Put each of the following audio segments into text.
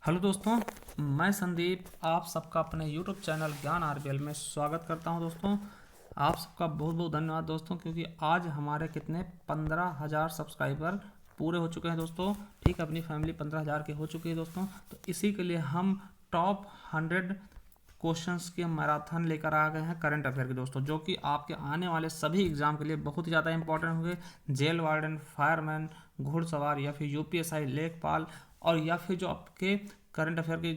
Hello दोस्तों, मैं संदीप आप सबका अपने यूट्यूब चैनल ज्ञान आरबीएल में स्वागत करता हूं। दोस्तों, आप सबका बहुत बहुत धन्यवाद दोस्तों, क्योंकि आज हमारे कितने 15,000 सब्सक्राइबर पूरे हो चुके हैं दोस्तों। ठीक है, अपनी फैमिली 15,000 के हो चुकी है दोस्तों। तो इसी के लिए हम टॉप 100 क्वेश्चंस के मैराथन लेकर आ गए हैं करंट अफेयर के दोस्तों, जो कि आपके आने वाले सभी एग्जाम के लिए बहुत ही ज़्यादा इंपॉर्टेंट होंगे। जेल वार्डन, फायरमैन, घुड़सवार या फिर यूपीएसआई, लेखपाल और या फिर जो आपके करंट अफेयर की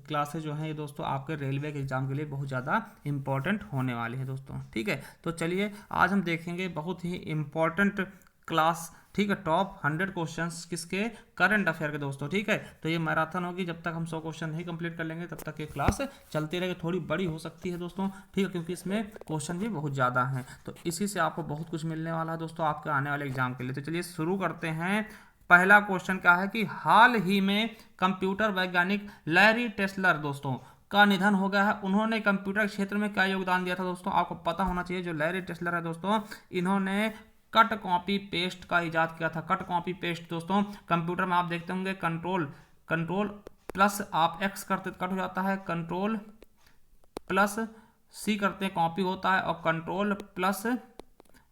क्लासेज जो हैं ये दोस्तों आपके रेलवे के एग्जाम के लिए बहुत ज़्यादा इंपॉर्टेंट होने वाली है दोस्तों। ठीक है, तो चलिए आज हम देखेंगे बहुत ही इंपॉर्टेंट क्लास। ठीक है, टॉप 100 क्वेश्चंस किसके, करंट अफेयर के दोस्तों। ठीक है, तो ये मैराथन होगी, जब तक हम 100 क्वेश्चन नहीं कंप्लीट कर लेंगे तब तक ये क्लास चलती रहेगी। थोड़ी बड़ी हो सकती है दोस्तों, ठीक है, क्योंकि इसमें क्वेश्चन भी बहुत ज़्यादा हैं। तो इसी से आपको बहुत कुछ मिलने वाला है दोस्तों आपके आने वाले एग्जाम के लिए। तो चलिए शुरू करते हैं। पहला क्वेश्चन क्या है कि हाल ही में कंप्यूटर वैज्ञानिक लैरी टेस्लर दोस्तों का निधन हो गया है। उन्होंने कंप्यूटर क्षेत्र में क्या योगदान दिया था दोस्तों, आपको पता होना चाहिए। जो लैरी टेस्लर है दोस्तों, इन्होंने कट कॉपी पेस्ट का इजाद किया था। कट कॉपी पेस्ट दोस्तों, कंप्यूटर में आप देखते होंगे कंट्रोल कंट्रोल प्लस आप एक्स करते कट हो जाता है, कंट्रोल प्लस सी करते हैं कॉपी होता है, और कंट्रोल प्लस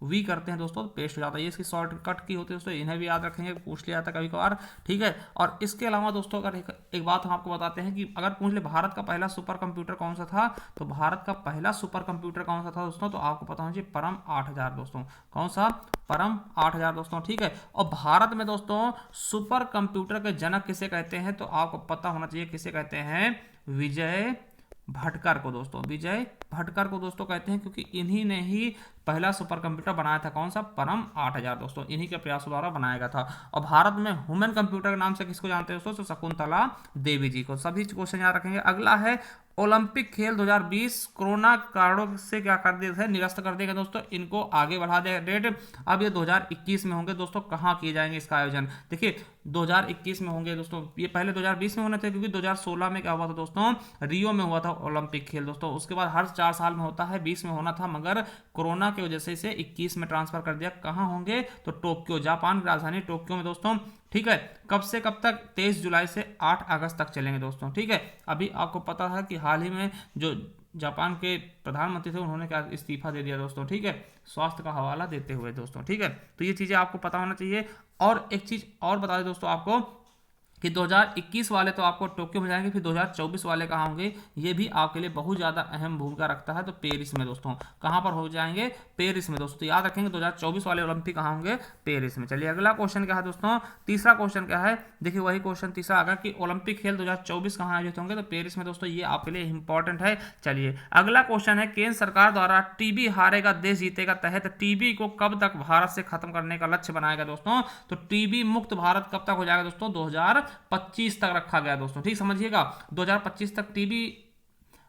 वी करते हैं दोस्तों तो पेस्ट हो जाता है। ये इसकी शॉर्टकट की होती है दोस्तों, इन्हें भी याद रखेंगे, पूछ लिया जाता है कभी कभार। ठीक है, और इसके अलावा दोस्तों अगर एक बात हम आपको बताते हैं कि अगर पूछ ले भारत का पहला सुपर कंप्यूटर कौन सा था, तो भारत का पहला सुपर कंप्यूटर कौन सा था दोस्तों, तो आपको पता होना चाहिए परम 8000 दोस्तों। कौन सा, परम 8000 दोस्तों। ठीक है, और भारत में दोस्तों सुपर कंप्यूटर के जनक किसे कहते हैं, तो आपको पता होना चाहिए किसे कहते हैं, विजय भटकर को दोस्तों। विजय भटकर को दोस्तों कहते हैं, क्योंकि इन्हीं ने ही पहला सुपर कंप्यूटर बनाया था। कौन सा, परम 8000 दोस्तों, इन्हीं के प्रयासों द्वारा बनाया गया था। और भारत में ह्यूमन कंप्यूटर के नाम से किसको जानते हैं दोस्तों, तो शकुंतला देवी जी को। सभी क्वेश्चन याद रखेंगे। अगला है ओलंपिक खेल 2020 कोरोना कारणों से क्या कर दिए थे, निरस्त कर दिए गए दोस्तों। इनको आगे बढ़ा दिया डेट। अब ये 2021 में होंगे दोस्तों। कहाँ किए जाएंगे इसका आयोजन, देखिए 2021 में होंगे दोस्तों। ये पहले 2020 में होने थे, क्योंकि 2016 में क्या हुआ था दोस्तों, रियो में हुआ था ओलंपिक खेल दोस्तों। उसके बाद हर 4 साल में होता है, 20 में होना था, मगर कोरोना की वजह से इसे 21 में ट्रांसफर कर दिया। कहाँ होंगे, तो टोक्यो, जापान की राजधानी टोक्यो में दोस्तों। ठीक है, कब से कब तक, 23 जुलाई से 8 अगस्त तक चलेंगे दोस्तों। ठीक है, अभी आपको पता है कि हाल ही में जो जापान के प्रधानमंत्री थे उन्होंने क्या इस्तीफा दे दिया दोस्तों। ठीक है, स्वास्थ्य का हवाला देते हुए दोस्तों। ठीक है, तो ये चीज़ें आपको पता होना चाहिए। और एक चीज़ और बता दें दोस्तों आपको कि 2021 वाले तो आपको टोक्यो में जाएंगे, फिर 2024 वाले कहाँ होंगे, ये भी आपके लिए बहुत ज़्यादा अहम भूमिका रखता है। तो पेरिस में दोस्तों, कहाँ पर हो जाएंगे, पेरिस में दोस्तों। याद रखेंगे 2024 वाले ओलंपिक कहाँ होंगे, पेरिस में। चलिए अगला क्वेश्चन क्या है दोस्तों, तीसरा क्वेश्चन क्या है, देखिए वही क्वेश्चन तीसरा आगा कि ओलंपिक खेल 2024 कहाँ आयोजित होंगे, तो पेरिस में दोस्तों। ये आपके लिए इंपॉर्टेंट है। चलिए अगला क्वेश्चन है, केंद्र सरकार द्वारा टीबी हारेगा देश जीतेगा तहत टीबी को कब तक भारत से खत्म करने का लक्ष्य बनाएगा दोस्तों, तो टीबी मुक्त भारत कब तक हो जाएगा दोस्तों, 2025 तक रखा गया दोस्तों। ठीक समझिएगा, 2025 तक टीबी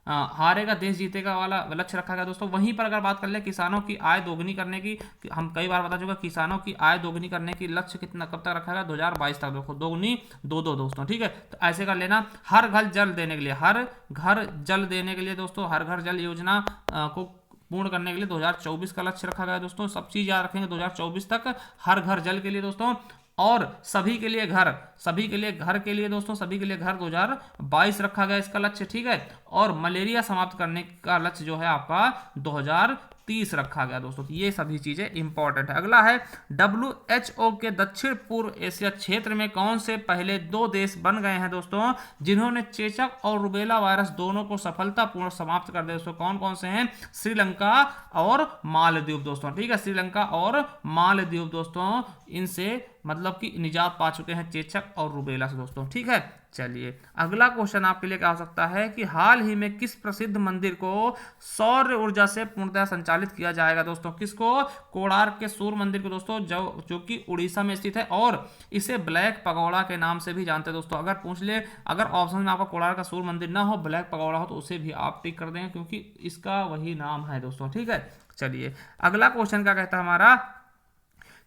हारेगा देश जीतेगा वाला लक्ष्य रखा गया दोस्तों। वहीं पर अगर बात कर ले किसानों की आय दोगुनी करने की, हम कई बार बता चुके, किसानों की आय दोगुनी करने की लक्ष्य कितना कब तक रखा गया, 2022 तक। देखो दोगुनी दो दो दोस्तों। ठीक है, तो ऐसे कर लेना। हर घर जल देने के लिए, हर घर जल देने के लिए दोस्तों, हर घर जल योजना को पूर्ण करने के लिए 2024 का लक्ष्य रखा गया दोस्तों। सब चीज याद रखेंगे 2024 तक हर घर जल के लिए दोस्तों। और सभी के लिए घर, सभी के लिए घर के लिए दोस्तों, सभी के लिए घर 2022 रखा गया इसका लक्ष्य। ठीक है, और मलेरिया समाप्त करने का लक्ष्य जो है आपका 2030 रखा गया दोस्तों। तो ये सभी चीजें इंपॉर्टेंट है। अगला है WHO के दक्षिण पूर्व एशिया क्षेत्र में कौन से पहले 2 देश बन गए हैं दोस्तों, जिन्होंने चेचक और रुबेला वायरस दोनों को सफलतापूर्वक समाप्त कर दिया दोस्तों। कौन कौन से हैं, श्रीलंका और मालदीव दोस्तों। ठीक है, श्रीलंका और मालदीव दोस्तों, इनसे मतलब कि निजात पा चुके हैं चेचक और रुबेला से दोस्तों। ठीक है, चलिए अगला क्वेश्चन आपके लिए क्या हो सकता है कि हाल ही में किस प्रसिद्ध मंदिर को सौर ऊर्जा से पूर्णतः संचालित किया जाएगा दोस्तों, किसको, कोणार्क के सूर्य मंदिर को दोस्तों, जो कि उड़ीसा में स्थित है, और इसे ब्लैक पगोड़ा के नाम से भी जानते हैं दोस्तों। अगर पूछ ले, अगर ऑप्शन में आपका कोणार्क का सूर्य मंदिर ना हो, ब्लैक पगोड़ा हो, तो उसे भी आप टिक कर देंगे, क्योंकि इसका वही नाम है दोस्तों। ठीक है, चलिए अगला क्वेश्चन क्या कहता है हमारा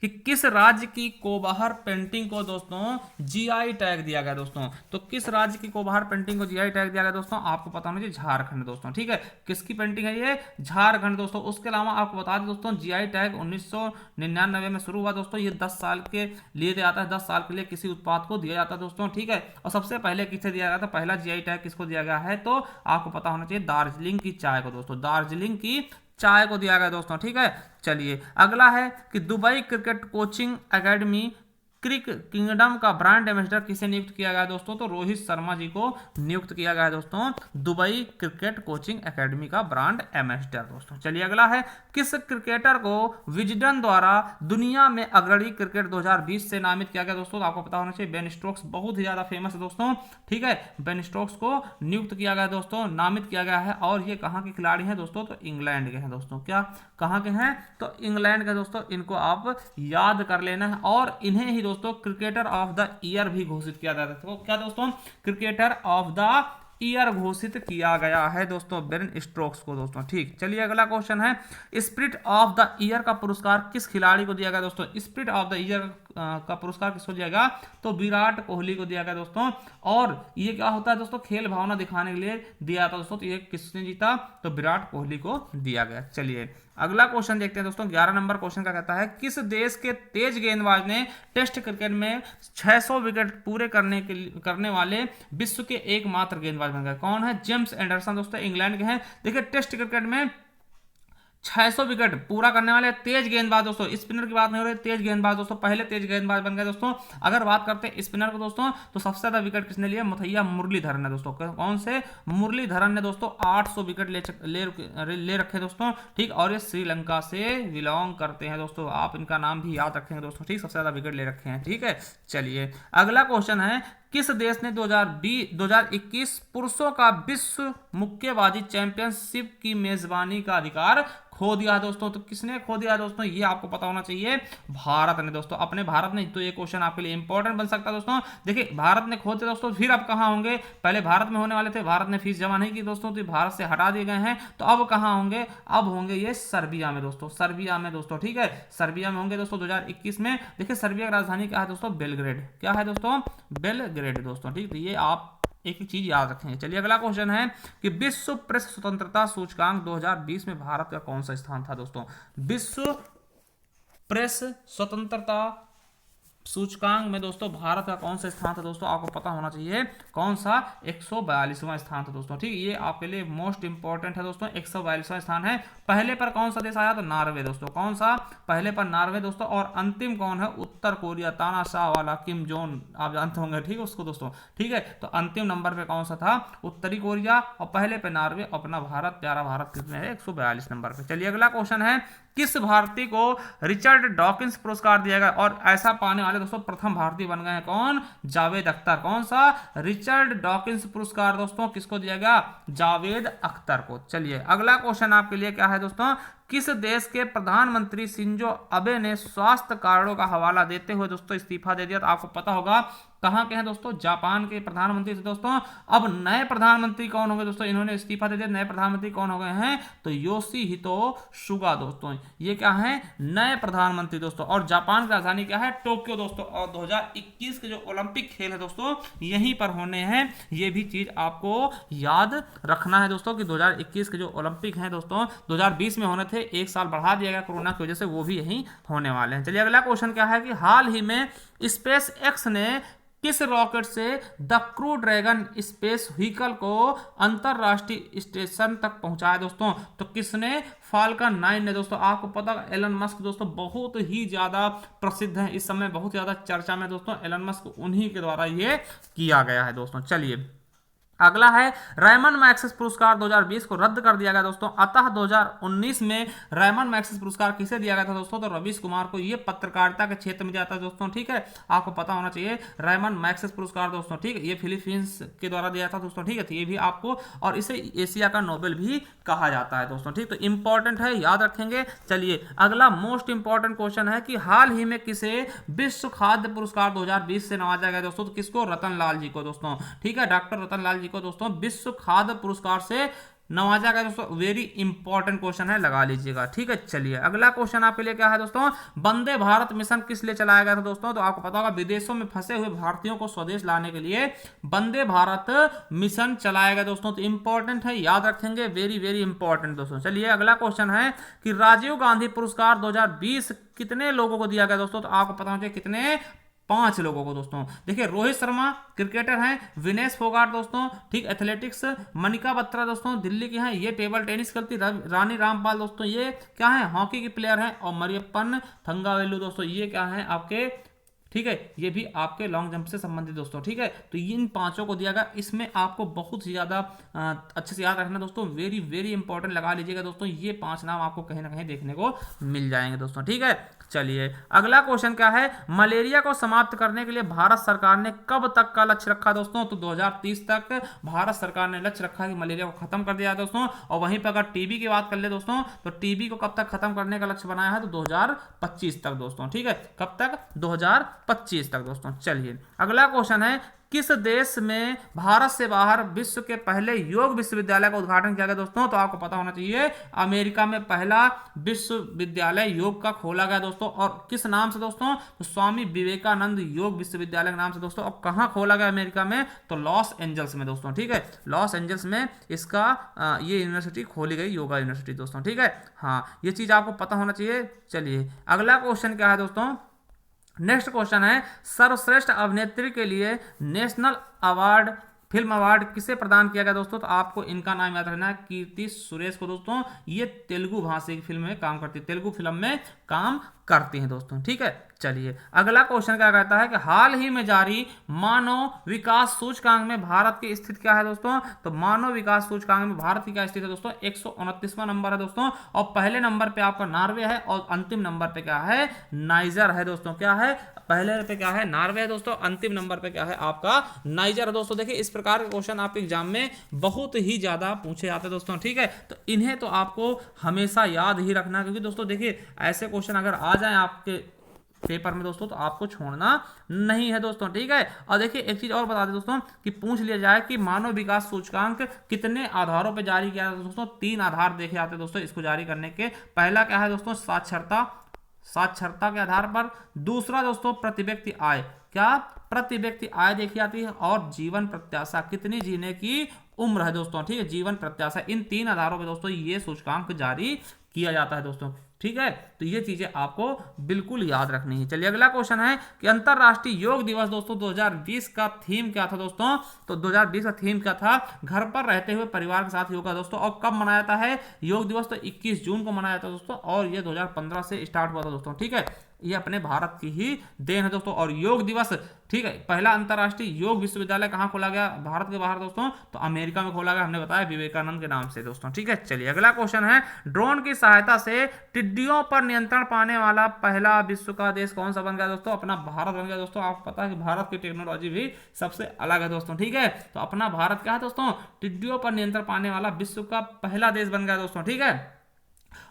कि किस राज्य की कोबाहर पेंटिंग को दोस्तों जीआई टैग दिया गया दोस्तों। तो किस राज्य की कोबाहर पेंटिंग को जीआई टैग दिया गया दोस्तों, आपको पता होना चाहिए झारखंड दोस्तों। ठीक है, किसकी पेंटिंग है ये, झारखंड दोस्तों। उसके अलावा आपको बता दें दोस्तों, जीआई टैग 1999 में शुरू हुआ दोस्तों। ये 10 साल के लिए दिया जाता है, 10 साल के लिए किसी उत्पाद को दिया जाता है दोस्तों। ठीक है, और सबसे पहले किसे दिया गया था, पहला जीआई टैग किसको दिया गया है, तो आपको पता होना चाहिए दार्जिलिंग की चाय को दोस्तों, दार्जिलिंग की चाय को दिया गया दोस्तों। ठीक है, चलिए अगला है कि दुबई क्रिकेट कोचिंग एकेडमी क्रिक किंगडम का ब्रांड एम्बेसडर किसे नियुक्त किया गया दोस्तों, तो रोहित शर्मा जी को नियुक्त किया गया है दोस्तों, दुबई क्रिकेट कोचिंग एकेडमी का ब्रांड एम्बेसडर दोस्तों। चलिए अगला है, किस क्रिकेटर को विजडन द्वारा दुनिया में अग्रणी क्रिकेट 2020 से नामित किया गया दोस्तों, तो आपको पता होना चाहिए बेन स्टोक्स, बहुत ही ज्यादा फेमस है दोस्तों। ठीक है, बेन स्टोक्स को नियुक्त किया गया दोस्तों, नामित किया गया है। और ये कहाँ के खिलाड़ी हैं दोस्तों, तो इंग्लैंड के हैं दोस्तों। क्या कहाँ के हैं, तो इंग्लैंड के दोस्तों। इनको आप याद कर लेना है। और इन्हें ही दोस्तों क्रिकेटर ऑफ द ईयर भी घोषित किया जाता है। तो क्या दोस्तों, क्रिकेटर ऑफ द ईयर घोषित किया गया है दोस्तों बेन स्टोक्स को दोस्तों। ठीक, चलिए अगला क्वेश्चन है, स्पिरिट ऑफ द ईयर का पुरस्कार किस खिलाड़ी को दिया गया दोस्तों, स्पिरिट ऑफ द ईयर का पुरस्कार किसको दिया गया, तो विराट कोहली को दिया गया दोस्तों। और ये क्या होता है दोस्तों, खेल भावना दिखाने के लिए दिया था दोस्तों। तो ये किसने जीता, तो विराट कोहली को दिया गया। चलिए अगला क्वेश्चन देखते हैं दोस्तों, 11 नंबर क्वेश्चन का कहता है, किस देश के तेज गेंदबाज ने टेस्ट क्रिकेट में 600 विकेट पूरे करने वाले विश्व के एकमात्र गेंदबाज बन गए, कौन है, जेम्स एंडरसन दोस्तों, इंग्लैंड के हैं। देखिए टेस्ट क्रिकेट में 600 विकेट पूरा करने वाले तेज गेंदबाज दोस्तों, स्पिनर की बात नहीं हो रही, तेज गेंदबाज दोस्तों, पहले तेज गेंदबाज बन गए दोस्तों। अगर बात करते हैं स्पिनर को दोस्तों, तो सबसे ज्यादा विकेट किसने लिए, मुथैया मुरलीधरन ने दोस्तों। कौन से, मुरलीधरन ने दोस्तों 800 विकेट ले रखे दोस्तों। ठीक, और ये श्रीलंका से बिलोंग करते हैं दोस्तों, आप इनका नाम भी याद रखेंगे दोस्तों। ठीक, सबसे ज्यादा विकेट ले रखे हैं। ठीक है, चलिए अगला क्वेश्चन है, किस देश ने 2021 पुरुषों का विश्व मुक्केबाजी चैंपियनशिप की मेजबानी का अधिकार खो दिया है दोस्तों, तो किसने खो दिया दोस्तों, ये आपको पता होना चाहिए, भारत ने दोस्तों, अपने भारत ने। तो ये क्वेश्चन आपके लिए इंपॉर्टेंट बन सकता है दोस्तों। देखिए भारत ने खो दिया दोस्तों, फिर अब कहां होंगे, पहले भारत में होने वाले थे, भारत ने फीस जमा नहीं की दोस्तों, तो भारत से हटा दिए गए हैं। तो अब कहां होंगे, अब होंगे ये सर्बिया में दोस्तों, सर्बिया में दोस्तों। ठीक है, सर्बिया में होंगे दोस्तों 2021 में। देखिए सर्बिया की राजधानी क्या है दोस्तों, बेलग्रेड। क्या है दोस्तों, बेलग्रेड दोस्तों। ठीक, तो ये आप एक ही चीज याद रखेंगे। चलिए अगला क्वेश्चन है कि विश्व प्रेस स्वतंत्रता सूचकांक 2020 में भारत का कौन सा स्थान था दोस्तों, विश्व प्रेस स्वतंत्रता सूचकांक में दोस्तों भारत का कौन सा स्थान था दोस्तों, आपको पता होना चाहिए, कौन सा, 142वां स्थान था दोस्तों। ठीक, ये आपके लिए मोस्ट इंपॉर्टेंट है दोस्तों, 142वां स्थान है। पहले पर कौन सा देश आया, तो नॉर्वे दोस्तों। कौन सा, पहले पर नॉर्वे दोस्तों। और अंतिम कौन है, उत्तर कोरिया, तानाशाह वाला किम जोन, आप जानते होंगे ठीक है उसको दोस्तों। ठीक है, तो अंतिम नंबर पे कौन सा था, उत्तरी कोरिया, और पहले पे नॉर्वे, अपना भारत, प्यारा भारत कितने है, 142 नंबर पे। चलिए अगला क्वेश्चन है, किस भारतीय को रिचर्ड डॉकिंस पुरस्कार दिया गया, और ऐसा पाने वाले दोस्तों प्रथम भारतीय बन गए हैं, कौन, जावेद अख्तर। कौन सा, रिचर्ड डॉकिंस पुरस्कार दोस्तों किसको दिया गया, जावेद अख्तर को। चलिए अगला क्वेश्चन आपके लिए क्या है दोस्तों, किस देश के प्रधानमंत्री शिंजो अबे ने स्वास्थ्य कारणों का हवाला देते हुए दोस्तों इस्तीफा दे दिया, तो आपको पता होगा कहां के हैं दोस्तों, जापान के प्रधानमंत्री थे दोस्तों। अब नए प्रधानमंत्री कौन होंगे दोस्तों, इन्होंने इस्तीफा दे दिया, नए प्रधानमंत्री कौन हो गए हैं, तो योशिहितो सुगा दोस्तों, ये क्या है, नए प्रधानमंत्री दोस्तों। और जापान की राजधानी क्या है, टोक्यो दोस्तों। और 2021 के जो ओलंपिक खेल है दोस्तों यहीं पर होने हैं, ये भी चीज आपको याद रखना है दोस्तों कि 2021 के जो ओलंपिक हैं दोस्तों 2020 में होने थे, एक साल बढ़ा दिया गया कोरोना की वजह से, वो भी यहीं होने वाले हैं। चलिए अगला क्वेश्चन क्या है कि हाल ही में स्पेस एक्स ने किस रॉकेट से the crew dragon space vehicle को अंतरराष्ट्रीय स्टेशन तक पहुंचाया दोस्तों, तो किसने, फाल्कन 9 ने दोस्तों। आपको पता है एलन मस्क दोस्तों बहुत ही ज्यादा प्रसिद्ध है, इस समय बहुत ज्यादा चर्चा में दोस्तों, एलन मस्क उन्हीं के द्वारा ये किया गया है दोस्तों। चलिए अगला है, रेमन मैग्सेसे पुरस्कार 2020 को रद्द कर दिया गया दोस्तों, अतः 2019 में रेमन मैग्सेसे पुरस्कार किसे दिया गया था दोस्तों, तो रवीश कुमार को। ये पत्रकारिता के क्षेत्र में जाता है दोस्तों। ठीक है, आपको पता होना चाहिए, रेमन मैग्सेसे पुरस्कार दोस्तों। ठीक है, ये फिलीपींस के द्वारा दिया था दोस्तों। ठीक है, तो ये भी आपको, और इसे एशिया का नोबेल भी कहा जाता है दोस्तों। ठीक, तो इंपॉर्टेंट है, याद रखेंगे। चलिए अगला मोस्ट इंपॉर्टेंट क्वेश्चन है कि हाल ही में किसे विश्व खाद्य पुरस्कार 2020 से नवाजा गया दोस्तों, तो किसको, रतन लाल जी को दोस्तों। ठीक है, डॉक्टर रतन लाल जी को दोस्तों विश्व खाद्य पुरस्कार से नवाजा गया दोस्तों? वेरी इंपॉर्टेंट क्वेश्चन है, लगा लीजिएगा। ठीक है, चलिए अगला क्वेश्चन आपके लिए क्या है दोस्तों? वंदे भारत मिशन किस लिए चलाया गया था दोस्तों? तो आपको पता होगा विदेशों में फंसे हुए भारतीयों को स्वदेश लाने के लिए वंदे भारत मिशन चलाया गया दोस्तों। तो इंपॉर्टेंट है, याद रखेंगे, वेरी वेरी इंपॉर्टेंट दोस्तों। चलिए अगला क्वेश्चन है कि राजीव गांधी पुरस्कार 2020 कितने लोगों को दिया गया दोस्तों? तो आपको पता होना चाहिए कितने, 5 लोगों को दोस्तों। देखिए रोहित शर्मा क्रिकेटर हैं, विनेश फोगाट दोस्तों, ठीक, एथलेटिक्स मनिका बत्रा दोस्तों दिल्ली की हैं, ये टेबल टेनिस खेलती रानी रामपाल दोस्तों, ये क्या है, हॉकी की प्लेयर हैं, और मरियप्पन थंगावेलु दोस्तों ये क्या है आपके, ठीक है, ये भी आपके लॉन्ग जंप से संबंधित दोस्तों। ठीक है, तो इन 5 को दिया गया। इसमें आपको बहुत ही ज्यादा अच्छे से याद रखना दोस्तों, वेरी वेरी इंपॉर्टेंट, लगा लीजिएगा दोस्तों। ये 5 नाम आपको कहीं ना कहीं देखने को मिल जाएंगे दोस्तों। ठीक है, चलिए अगला क्वेश्चन क्या है? मलेरिया को समाप्त करने के लिए भारत सरकार ने कब तक का लक्ष्य रखा दोस्तों? तो 2030 तक भारत सरकार ने लक्ष्य रखा कि मलेरिया को खत्म कर दिया दोस्तों। और वहीं पर अगर टीबी की बात कर ले दोस्तों, तो टीबी को कब तक खत्म करने का लक्ष्य बनाया है? तो 2025 तक दोस्तों। ठीक है, कब तक? 2025 तक दोस्तों। चलिए अगला क्वेश्चन है, किस देश में भारत से बाहर विश्व के पहले योग विश्वविद्यालय का उद्घाटन किया गया दोस्तों? तो आपको पता होना चाहिए अमेरिका में पहला विश्वविद्यालय योग का खोला गया दोस्तों। और किस नाम से दोस्तों? तो स्वामी विवेकानंद योग विश्वविद्यालय के नाम से दोस्तों। और कहां खोला गया अमेरिका में? तो लॉस एंजल्स में दोस्तों। ठीक है, लॉस एंजल्स में इसका ये यूनिवर्सिटी खोली गई, योगा यूनिवर्सिटी दोस्तों। ठीक है, हाँ ये चीज आपको पता होना चाहिए। चलिए अगला क्वेश्चन क्या है दोस्तों? नेक्स्ट क्वेश्चन है, सर्वश्रेष्ठ अभिनेत्री के लिए नेशनल अवार्ड, फिल्म अवार्ड किसे प्रदान किया गया दोस्तों? तो आपको इनका नाम याद रखना है, कीर्ति सुरेश को दोस्तों। ये तेलुगु भाषा की फिल्म में काम करती है, तेलुगु फिल्म में काम करती हैं दोस्तों। ठीक है, चलिए अगला क्वेश्चन क्या कहता है कि हाल ही में जारी मानव विकास सूचकांक में भारत की स्थिति क्या है दोस्तों? तो मानव विकास सूचकांक में भारत की क्या स्थिति है दोस्तों? 129वां नंबर है दोस्तों। और पहले नंबर पे आपका नॉर्वे है, और अंतिम नंबर पे क्या है? नाइजर है दोस्तों। क्या है? पहले पे क्या है? नॉर्वे है दोस्तों, अंतिम नंबर पे क्या है आपका? नाइजर है दोस्तों। देखिए इस प्रकार के क्वेश्चन आपके एग्जाम में बहुत ही ज्यादा पूछे जाते हैं दोस्तों। ठीक है, तो इन्हें तो आपको हमेशा याद ही रखना, क्योंकि दोस्तों देखिए ऐसे क्वेश्चन अगर आ जाए आपके पेपर में दोस्तों तो आपको छोड़ना नहीं है दोस्तों। ठीक है, और देखिए एक चीज और बता दें दोस्तों कि पूछ लिया जाए कि मानव विकास सूचकांक कितने आधारों पर जारी किया जाता है दोस्तों? 3 आधार देखे जाते हैं दोस्तों इसको जारी करने के। पहला क्या है दोस्तों? साक्षरता के आधार पर। दूसरा दोस्तों प्रति व्यक्ति आय, क्या? प्रति व्यक्ति आय देखी जाती है। और जीवन प्रत्याशा, कितनी जीने की उम्र है दोस्तों। ठीक है, जीवन प्रत्याशा, इन 3 आधारों पर दोस्तों ये सूचकांक जारी किया जाता है दोस्तों। ठीक है, तो ये चीजें आपको बिल्कुल याद रखनी है। चलिए अगला क्वेश्चन है कि अंतरराष्ट्रीय योग दिवस दोस्तों 2020 का थीम क्या था दोस्तों? तो 2020 का थीम क्या था? घर पर रहते हुए परिवार के साथ योगा दोस्तों। और कब मनाया जाता है योग दिवस? तो 21 जून को मनाया जाता है दोस्तों, और ये 2015 से स्टार्ट हुआ था दोस्तों। ठीक है, ये अपने भारत की ही देन है दोस्तों। और योग दिवस, ठीक है, पहला अंतरराष्ट्रीय योग विश्वविद्यालय कहां खोला गया भारत के बाहर दोस्तों? तो अमेरिका में खोला गया, हमने बताया विवेकानंद के नाम से दोस्तों। ठीक है, चलिए अगला क्वेश्चन है, ड्रोन की सहायता से टिड्डियों पर नियंत्रण पाने वाला पहला विश्व का देश कौन सा बन गया दोस्तों? अपना भारत बन गया दोस्तों। आपको पता है कि भारत की टेक्नोलॉजी भी सबसे अलग है दोस्तों। ठीक है, तो अपना भारत क्या है दोस्तों? टिड्डियों पर नियंत्रण पाने वाला विश्व का पहला देश बन गया दोस्तों। ठीक है,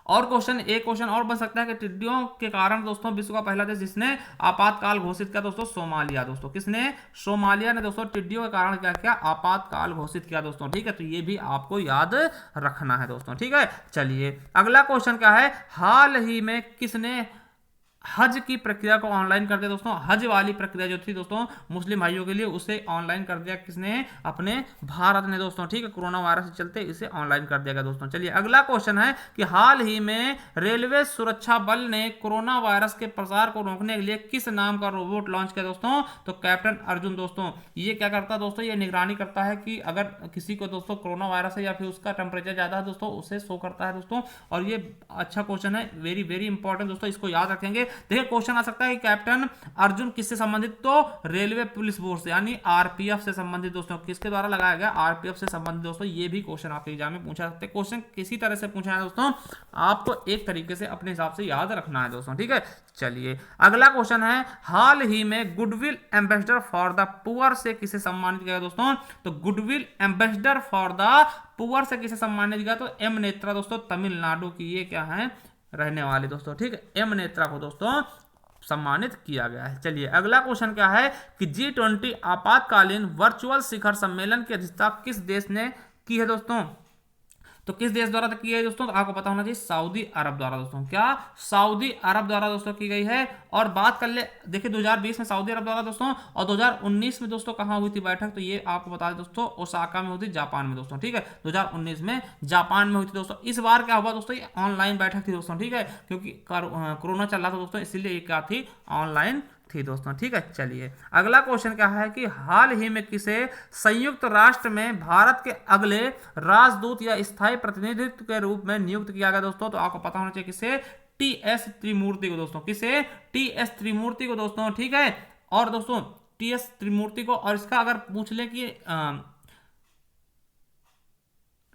और एक क्वेश्चन और बन सकता है कि टिड्डियों के कारण दोस्तों विश्व का पहला देश जिसने आपातकाल घोषित किया दोस्तों? सोमालिया दोस्तों। किसने? सोमालिया ने दोस्तों टिड्डियों के कारण क्या किया? आपातकाल घोषित किया दोस्तों। ठीक है, तो ये भी आपको याद रखना है दोस्तों। ठीक है, चलिए अगला क्वेश्चन क्या है, हाल ही में किसने हज की प्रक्रिया को ऑनलाइन कर दिया दोस्तों? हज वाली प्रक्रिया जो थी दोस्तों मुस्लिम भाइयों के लिए, उसे ऑनलाइन कर दिया किसने? अपने भारत ने दोस्तों। ठीक है, कोरोना वायरस के चलते इसे ऑनलाइन कर दिया गया दोस्तों। चलिए अगला क्वेश्चन है कि हाल ही में रेलवे सुरक्षा बल ने कोरोना वायरस के प्रसार को रोकने के लिए किस नाम का रोबोट लॉन्च किया दोस्तों? तो कैप्टन अर्जुन दोस्तों। ये क्या करता है दोस्तों? ये निगरानी करता है कि अगर किसी को दोस्तों कोरोना वायरस है या फिर उसका टेम्परेचर ज्यादा है दोस्तों, उसे शो करता है दोस्तों। और ये अच्छा क्वेश्चन है, वेरी वेरी इंपॉर्टेंट दोस्तों, इसको याद रखेंगे। देखिए क्वेश्चन आ सकता है कि कैप्टन अर्जुन किससे संबंधित? तो रेलवे पुलिस फोर्स यानी आरपीएफ से संबंधित दोस्तों। किसके द्वारा लगाया गया? आरपीएफ से संबंधित दोस्तों। ये भी क्वेश्चन आपके एग्जाम में पूछा सकते हैं। क्वेश्चन किसी तरह से पूछा है दोस्तों, आपको एक तरीके से अपने हिसाब से याद रखना है दोस्तों। ठीक है, चलिए अगला क्वेश्चन है, हाल ही में goodwill ambassador for the poor से किसे सम्मानित किया गया दोस्तों? तो goodwill ambassador for the poor से किसे सम्मानित किया? तो एम नेत्रा दोस्तों, तमिलनाडु की ये क्या है? रहने वाले दोस्तों। ठीक है, एम नेत्रा को दोस्तों सम्मानित किया गया है। चलिए अगला क्वेश्चन क्या है कि G20 आपातकालीन वर्चुअल शिखर सम्मेलन की अध्यक्षता किस देश ने की है दोस्तों? तो किस देश द्वारा की गई दोस्तों, तो आपको पता होना चाहिए सऊदी अरब द्वारा दोस्तों, क्या सऊदी अरब द्वारा दोस्तों की गई है। और बात कर ले, देखिए 2020 में सऊदी अरब द्वारा दोस्तों, और 2019 में दोस्तों कहां हुई थी बैठक, तो ये आपको बता दें दोस्तों ओसाका में हुई थी, जापान में दोस्तों, ठीक है। 2019 में जापान में हुई थी दोस्तों। इस बार क्या हुआ दोस्तों, ये ऑनलाइन बैठक थी दोस्तों, ठीक है, क्योंकि कोरोना चल रहा था दोस्तों, इसीलिए ये क्या थी, ऑनलाइन थी दोस्तों, ठीक है। चलिए अगला क्वेश्चन क्या है कि हाल ही में किसे संयुक्त राष्ट्र में भारत के अगले राजदूत या स्थायी प्रतिनिधित्व के रूप में नियुक्त किया गया दोस्तों, तो आपको पता होना चाहिए किसे, टी.एस. त्रिमूर्ति को दोस्तों, किसे, टी.एस. त्रिमूर्ति को दोस्तों, ठीक है। और दोस्तों टी.एस. त्रिमूर्ति को, और इसका अगर पूछ ले कि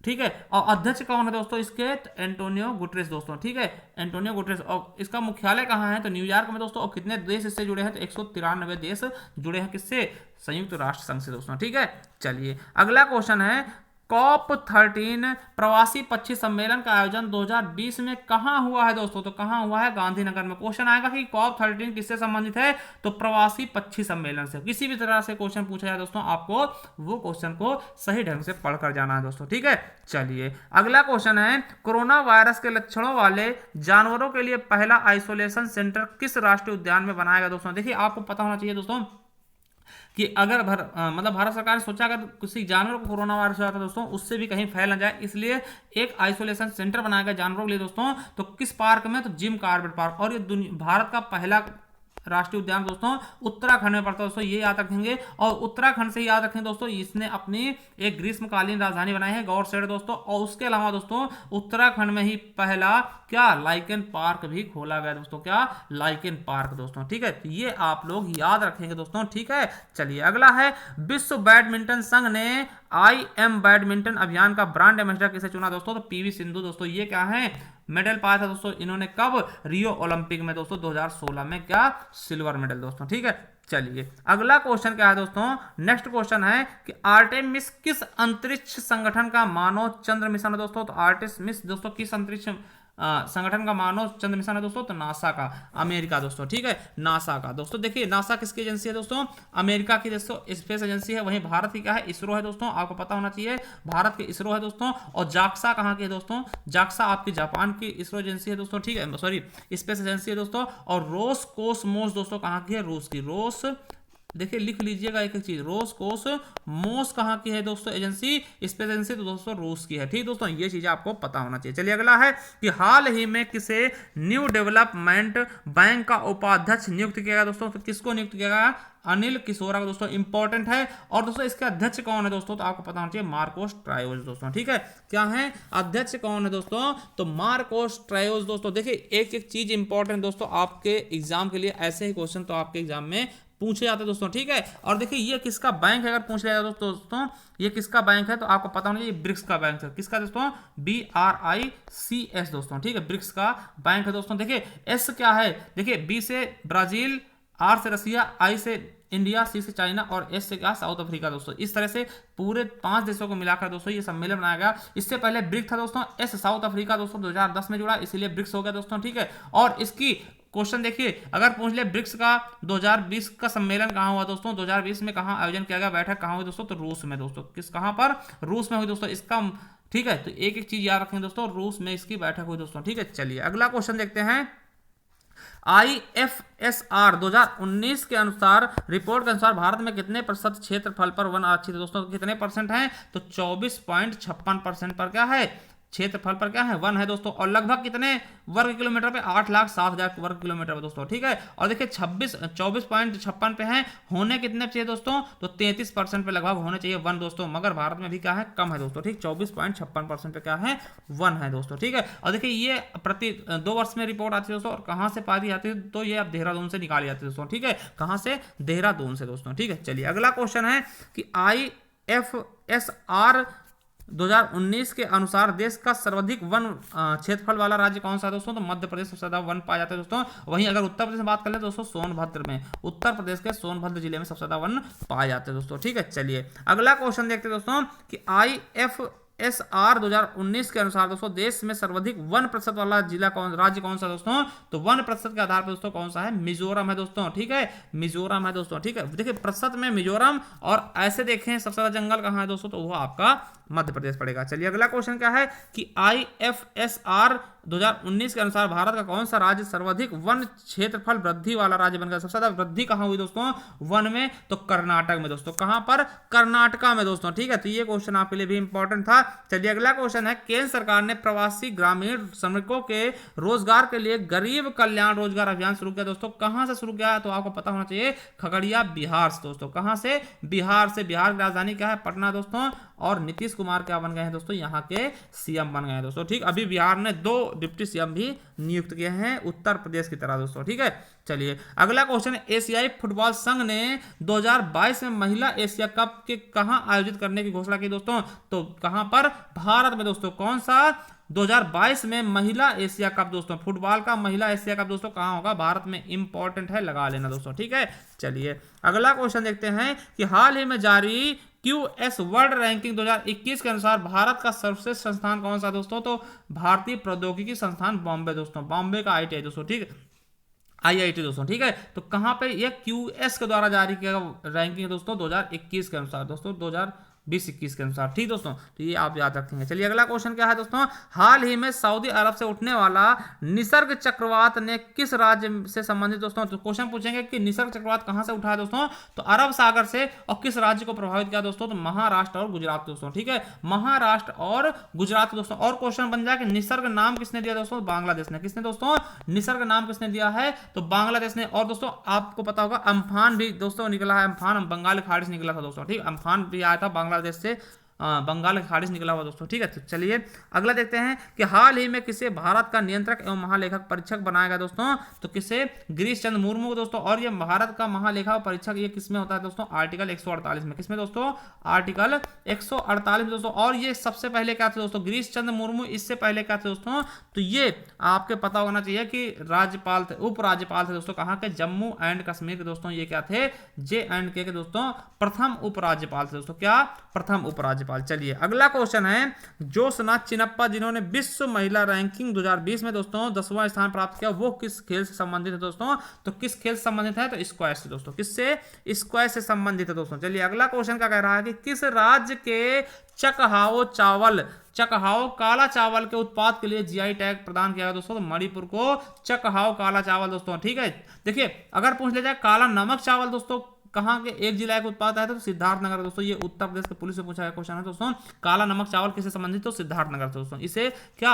ठीक है, और अध्यक्ष कौन है दोस्तों इसके, तो एंटोनियो गुटरेस दोस्तों, ठीक है, एंटोनियो गुटरेस। और इसका मुख्यालय कहाँ है, तो न्यूयॉर्क में दोस्तों। और कितने देश इससे जुड़े हैं, तो 193 देश जुड़े हैं किससे, संयुक्त राष्ट्र संघ से दोस्तों, ठीक है। चलिए अगला क्वेश्चन है, COP13 प्रवासी पक्षी सम्मेलन का आयोजन 2020 में कहां हुआ है दोस्तों, तो कहां हुआ है, गांधीनगर में। क्वेश्चन आएगा कि COP13 किससे संबंधित है, तो प्रवासी पक्षी सम्मेलन से। किसी भी तरह से क्वेश्चन पूछा जाए दोस्तों, आपको वो क्वेश्चन को सही ढंग से पढ़कर जाना है दोस्तों, ठीक है। चलिए अगला क्वेश्चन है, कोरोना वायरस के लक्षणों वाले जानवरों के लिए पहला आइसोलेशन सेंटर किस राष्ट्रीय उद्यान में बनाया गया दोस्तों। देखिए आपको पता होना चाहिए दोस्तों कि अगर मतलब भारत सरकार ने सोचा अगर किसी जानवर को कोरोना वायरस हुआ था दोस्तों, उससे भी कहीं फैल ना जाए, इसलिए एक आइसोलेशन सेंटर बनाया गया जानवरों के लिए दोस्तों। तो किस पार्क में, तो जिम कॉर्बेट पार्क। और ये भारत का पहला राष्ट्रीय उद्यान दोस्तों उत्तराखंड में पड़ता है दोस्तों, ये याद रखेंगे। और उत्तराखंड से याद रखें दोस्तों, इसने अपनी एक ग्रीष्मकालीन राजधानी बनाई है, गौरसेड दोस्तों। और उसके अलावा दोस्तों उत्तराखंड में ही पहला क्या, लाइकेन पार्क भी खोला गया दोस्तों, क्या, लाइकेन पार्क दोस्तों, ठीक है। तो ये आप लोग याद रखेंगे दोस्तों, ठीक है। चलिए अगला है, विश्व बैडमिंटन संघ ने IM बैडमिंटन अभियान का ब्रांड एम्बेसडर किसे चुना दोस्तों, तो PV सिंधु दोस्तों। ये क्या है, मेडल पाया था दोस्तों इन्होंने, कब, रियो ओलंपिक में दोस्तों 2016 में, क्या, सिल्वर मेडल दोस्तों, ठीक है। चलिए अगला क्वेश्चन क्या है दोस्तों, नेक्स्ट क्वेश्चन है कि आर्टेमिस किस अंतरिक्ष संगठन का मानव चंद्र मिशन है दोस्तों, तो आर्टेमिस दोस्तों किस अंतरिक्ष संगठन का मानव चंद्र मिशन है दोस्तों, तो नासा का, अमेरिका दोस्तों, ठीक है, नासा का दोस्तों। देखिए नासा किसकी एजेंसी है दोस्तों, अमेरिका की दोस्तों स्पेस एजेंसी है। वहीं भारत की क्या है, इसरो है दोस्तों, आपको पता होना चाहिए, भारत की इसरो है दोस्तों। और जाक्सा कहाँ की है दोस्तों, जाक्सा आपकी जापान की इसरो एजेंसी है दोस्तों, ठीक है, सॉरी स्पेस एजेंसी है दोस्तों। और रोसकोसमोस दोस्तों कहाँ की है, रूस की, रोस, देखिए लिख लीजिएगा एक एक चीज, रोसकोसमोस कहाँ की है दोस्तों एजेंसी, स्पेस एजेंसी, तो दोस्तों रूस की है, ठीक दोस्तों, ये चीजें आपको पता होना चाहिए। चलिए अगला है कि हाल ही में किसे न्यू डेवलपमेंट बैंक का उपाध्यक्ष नियुक्त किया गया दोस्तों, तो किसको नियुक्त किया गया, अनिल किशोरा का दोस्तों, इंपॉर्टेंट है। और दोस्तों इसके अध्यक्ष कौन है दोस्तों, तो आपको पता होना चाहिए मार्कोस ट्रायोज दोस्तों, ठीक है। क्या है, अध्यक्ष कौन है दोस्तों, तो मार्कोस ट्रायोज दोस्तों। देखिए एक एक चीज इंपॉर्टेंट दोस्तों, आपके एग्जाम के लिए ऐसे ही क्वेश्चन तो आपके एग्जाम में पूछे जाते हैं दोस्तों, ठीक है। और देखिए ये किसका बैंक है, अगर पूछ लिया जाए दोस्तों ये किसका बैंक है, तो आपको पता होना चाहिए ब्रिक्स का बैंक है, किसका दोस्तों, BRICS दोस्तों, ठीक है, ब्रिक्स का बैंक है दोस्तों। देखिए एस क्या है, देखिए B से ब्राजील, R से रसिया, I से इंडिया, C से चाइना, और S से क्या, साउथ अफ्रीका दोस्तों। इस तरह से पूरे 5 देशों को मिलाकर दोस्तों ये सम्मेलन बनाया गया। इससे पहले ब्रिक्स था दोस्तों, S साउथ अफ्रीका दोस्तों 2010 में जुड़ा, इसीलिए ब्रिक्स हो गया दोस्तों, ठीक है। और इसकी क्वेश्चन देखिए, अगर पूछ ले ब्रिक्स का 2020 का सम्मेलन कहां हुआ दोस्तों, 2020 में कहां आयोजन किया गया, बैठक कहां हुई दोस्तों, तो रूस में दोस्तों, किस कहां पर, रूस में हुई दोस्तों, इसका, ठीक है। तो एक एक चीज याद रखेंगे दोस्तों, रूस में इसकी बैठक हुई दोस्तों, ठीक है। चलिए अगला क्वेश्चन देखते हैं, IFSR 2019 के अनुसार, रिपोर्ट के अनुसार भारत में कितने प्रतिशत क्षेत्रफल पर वन आरक्षित है दोस्तों, कितने परसेंट है, तो 24.56% पर क्या है, क्षेत्रफल पर क्या है, वन है दोस्तों। और लगभग कितने वर्ग किलोमीटर पे, 8,07,000 वर्ग किलोमीटर पे दोस्तों, ठीक है। और देखिए 24.56 पे है, होने कितने चाहिए दोस्तों, तो 33% पे लगभग होने चाहिए वन दोस्तों, मगर भारत में भी क्या है, कम है दोस्तों, ठीक, 24.56% पे क्या है, वन है दोस्तों, ठीक है। और देखिए ये प्रति 2 वर्ष में रिपोर्ट आती है दोस्तों, और कहाँ से पाई जाती है, तो ये अब देहरादून से निकाली जाती है दोस्तों, ठीक है, कहाँ से, देहरादून से दोस्तों, ठीक है। चलिए अगला क्वेश्चन है कि IFSR 2019 के अनुसार देश का सर्वाधिक वन क्षेत्रफल वाला राज्य कौन सा है दोस्तों, तो मध्य प्रदेश सबसे ज्यादा वन पाए जाते हैं दोस्तों। वहीं अगर उत्तर प्रदेश में बात कर ले दोस्तों, सोनभद्र में, उत्तर प्रदेश के सोनभद्र जिले में सबसे ज्यादा वन पाए जाते हैं दोस्तों, ठीक है। चलिए अगला क्वेश्चन देखते हैं दोस्तों कि IFSR 2019 के अनुसार दोस्तों देश में सर्वाधिक 1% वाला जिला राज्य कौन सा दोस्तों? तो 1% के आधार पर दोस्तों कौन सा है? मिजोरम है दोस्तों, ठीक है, मिजोरम है दोस्तों, ठीक है। देखिए प्रतिशत में मिजोरम, और ऐसे देखें सबसे ज्यादा जंगल कहाँ है दोस्तों? तो वो आपका मध्य प्रदेश पड़ेगा। चलिए अगला क्वेश्चन क्या है कि IFSR 2019 के अनुसार भारत का कौन सा राज्य सर्वाधिक वन क्षेत्रफल वृद्धि वाला राज्य बन गया? सबसे ज्यादा वृद्धि कहां हुई दोस्तों वन में? तो कर्नाटक में दोस्तों। कहां पर? कर्नाटका में दोस्तों, ठीक है। तो ये क्वेश्चन आपके लिए भी इंपॉर्टेंट था। चलिए अगला क्वेश्चन है, केंद्र सरकार ने प्रवासी ग्रामीण श्रमिकों के रोजगार के लिए गरीब कल्याण रोजगार अभियान शुरू किया दोस्तों। कहां से शुरू किया? तो आपको पता होना चाहिए, खगड़िया बिहार से दोस्तों। कहां से? बिहार से। बिहार की राजधानी क्या है? पटना दोस्तों। और नीतीश कुमार क्या बन गए हैं दोस्तों? यहाँ के सीएम बन गए हैं दोस्तों, ठीक। अभी बिहार ने 2 डिप्टी सीएम भी नियुक्त किए हैं उत्तर प्रदेश की तरह दोस्तों, ठीक है। चलिए अगला क्वेश्चन, एशियाई फुटबॉल संघ ने 2022 में महिला एशिया कप के कहां आयोजित करने की घोषणा की दोस्तों? तो कहां पर? भारत में दोस्तों। कौन सा? 2022 में महिला एशिया कप दोस्तों, फुटबॉल का महिला एशिया कप दोस्तों कहां होगा? भारत में। इंपॉर्टेंट है, लगा लेना दोस्तों, ठीक है। चलिए अगला क्वेश्चन देखते हैं कि हाल ही में जारी QS वर्ल्ड रैंकिंग 2021 के अनुसार भारत का सर्वश्रेष्ठ संस्थान कौन सा दोस्तों? तो भारतीय प्रौद्योगिकी संस्थान बॉम्बे दोस्तों, बॉम्बे का IIT दोस्तों, ठीक है, IIT दोस्तों, ठीक है। तो कहां पे? ये QS के द्वारा जारी किया रैंकिंग दोस्तों 2021 के अनुसार दोस्तों, 2020-21 के अनुसार, ठीक दोस्तों। तो ये आप याद रखेंगे। चलिए अगला क्वेश्चन क्या है दोस्तों, हाल ही में सऊदी अरब से उठने वाला निसर्ग चक्रवात ने किस राज्य से संबंधित दोस्तों? तो क्वेश्चन पूछेंगे कि निसर्ग चक्रवात कहां से उठा है दोस्तों? तो अरब सागर से। और किस राज्य को प्रभावित किया दोस्तों? तो महाराष्ट्र और गुजरात दोस्तों, ठीक है, महाराष्ट्र और गुजरात दोस्तों। और क्वेश्चन बन जाए कि निसर्ग नाम किसने दिया दोस्तों? बांग्लादेश ने। किसने दोस्तों? निसर्ग नाम किसने दिया है? तो बांग्लादेश ने। और दोस्तों आपको पता होगा अम्फान भी दोस्तों निकला है, अम्फान बंगाल की खाड़ी से निकला था दोस्तों, ठीक, अम्फान भी आया था बांग्लादेश से, बंगाल की खाड़ी से निकला हुआ दोस्तों, ठीक है। तो चलिए अगला देखते हैं कि हाल ही में किसे भारत का नियंत्रक एवं महालेखक परीक्षक बनाया गया दोस्तों? तो किसे? गिरीश चंद्र मुर्मू को दोस्तों। और ये भारत का महालेखा परीक्षक ये किसमें होता है दोस्तों? आर्टिकल 148 में। किसमें दोस्तों? आर्टिकल 148 में दोस्तों। और ये सबसे पहले क्या थे दोस्तों? गिरीश चंद्र मुर्मू। इससे पहले क्या थे दोस्तों? तो ये आपके पता होना चाहिए कि राज्यपाल थे, उपराज्यपाल थे दोस्तों। कहां के? जम्मू एंड कश्मीर के दोस्तों। ये क्या थे? JNK के दोस्तों प्रथम उपराज्यपाल थे दोस्तों। क्या? प्रथम उपराज्यपाल। चलिए अगला क्वेश्चन है, जोशना चिनप्पा जिन्होंने विश्व महिला रैंकिंग 2020 में दोस्तों 10वां स्थान प्राप्त किया, वो किस खेल से संबंधित है दोस्तों? तो किस खेल से संबंधित है? तो स्क्वैश से दोस्तों। किससे? स्क्वैश से संबंधित है दोस्तों। चलिए अगला क्वेश्चन क्या कह रहा है कि किस राज्य के चकहाओ चावल, चकहाओ काला चावल के उत्पाद के लिए GI टैग प्रदान किया गया दोस्तों? तो मणिपुर को चकहाओ काला चावल दोस्तों, ठीक है। देखिए अगर पूछ ले जाए काला नमक चावल दोस्तों कहां के एक जिला का उत्पाद है? तो सिद्धार्थनगर दोस्तों। ये उत्तर प्रदेश के पुलिस से पूछा गया क्वेश्चन है दोस्तों। काला नमक चावल किससे संबंधित? तो सिद्धार्थनगर से दोस्तों। इसे क्या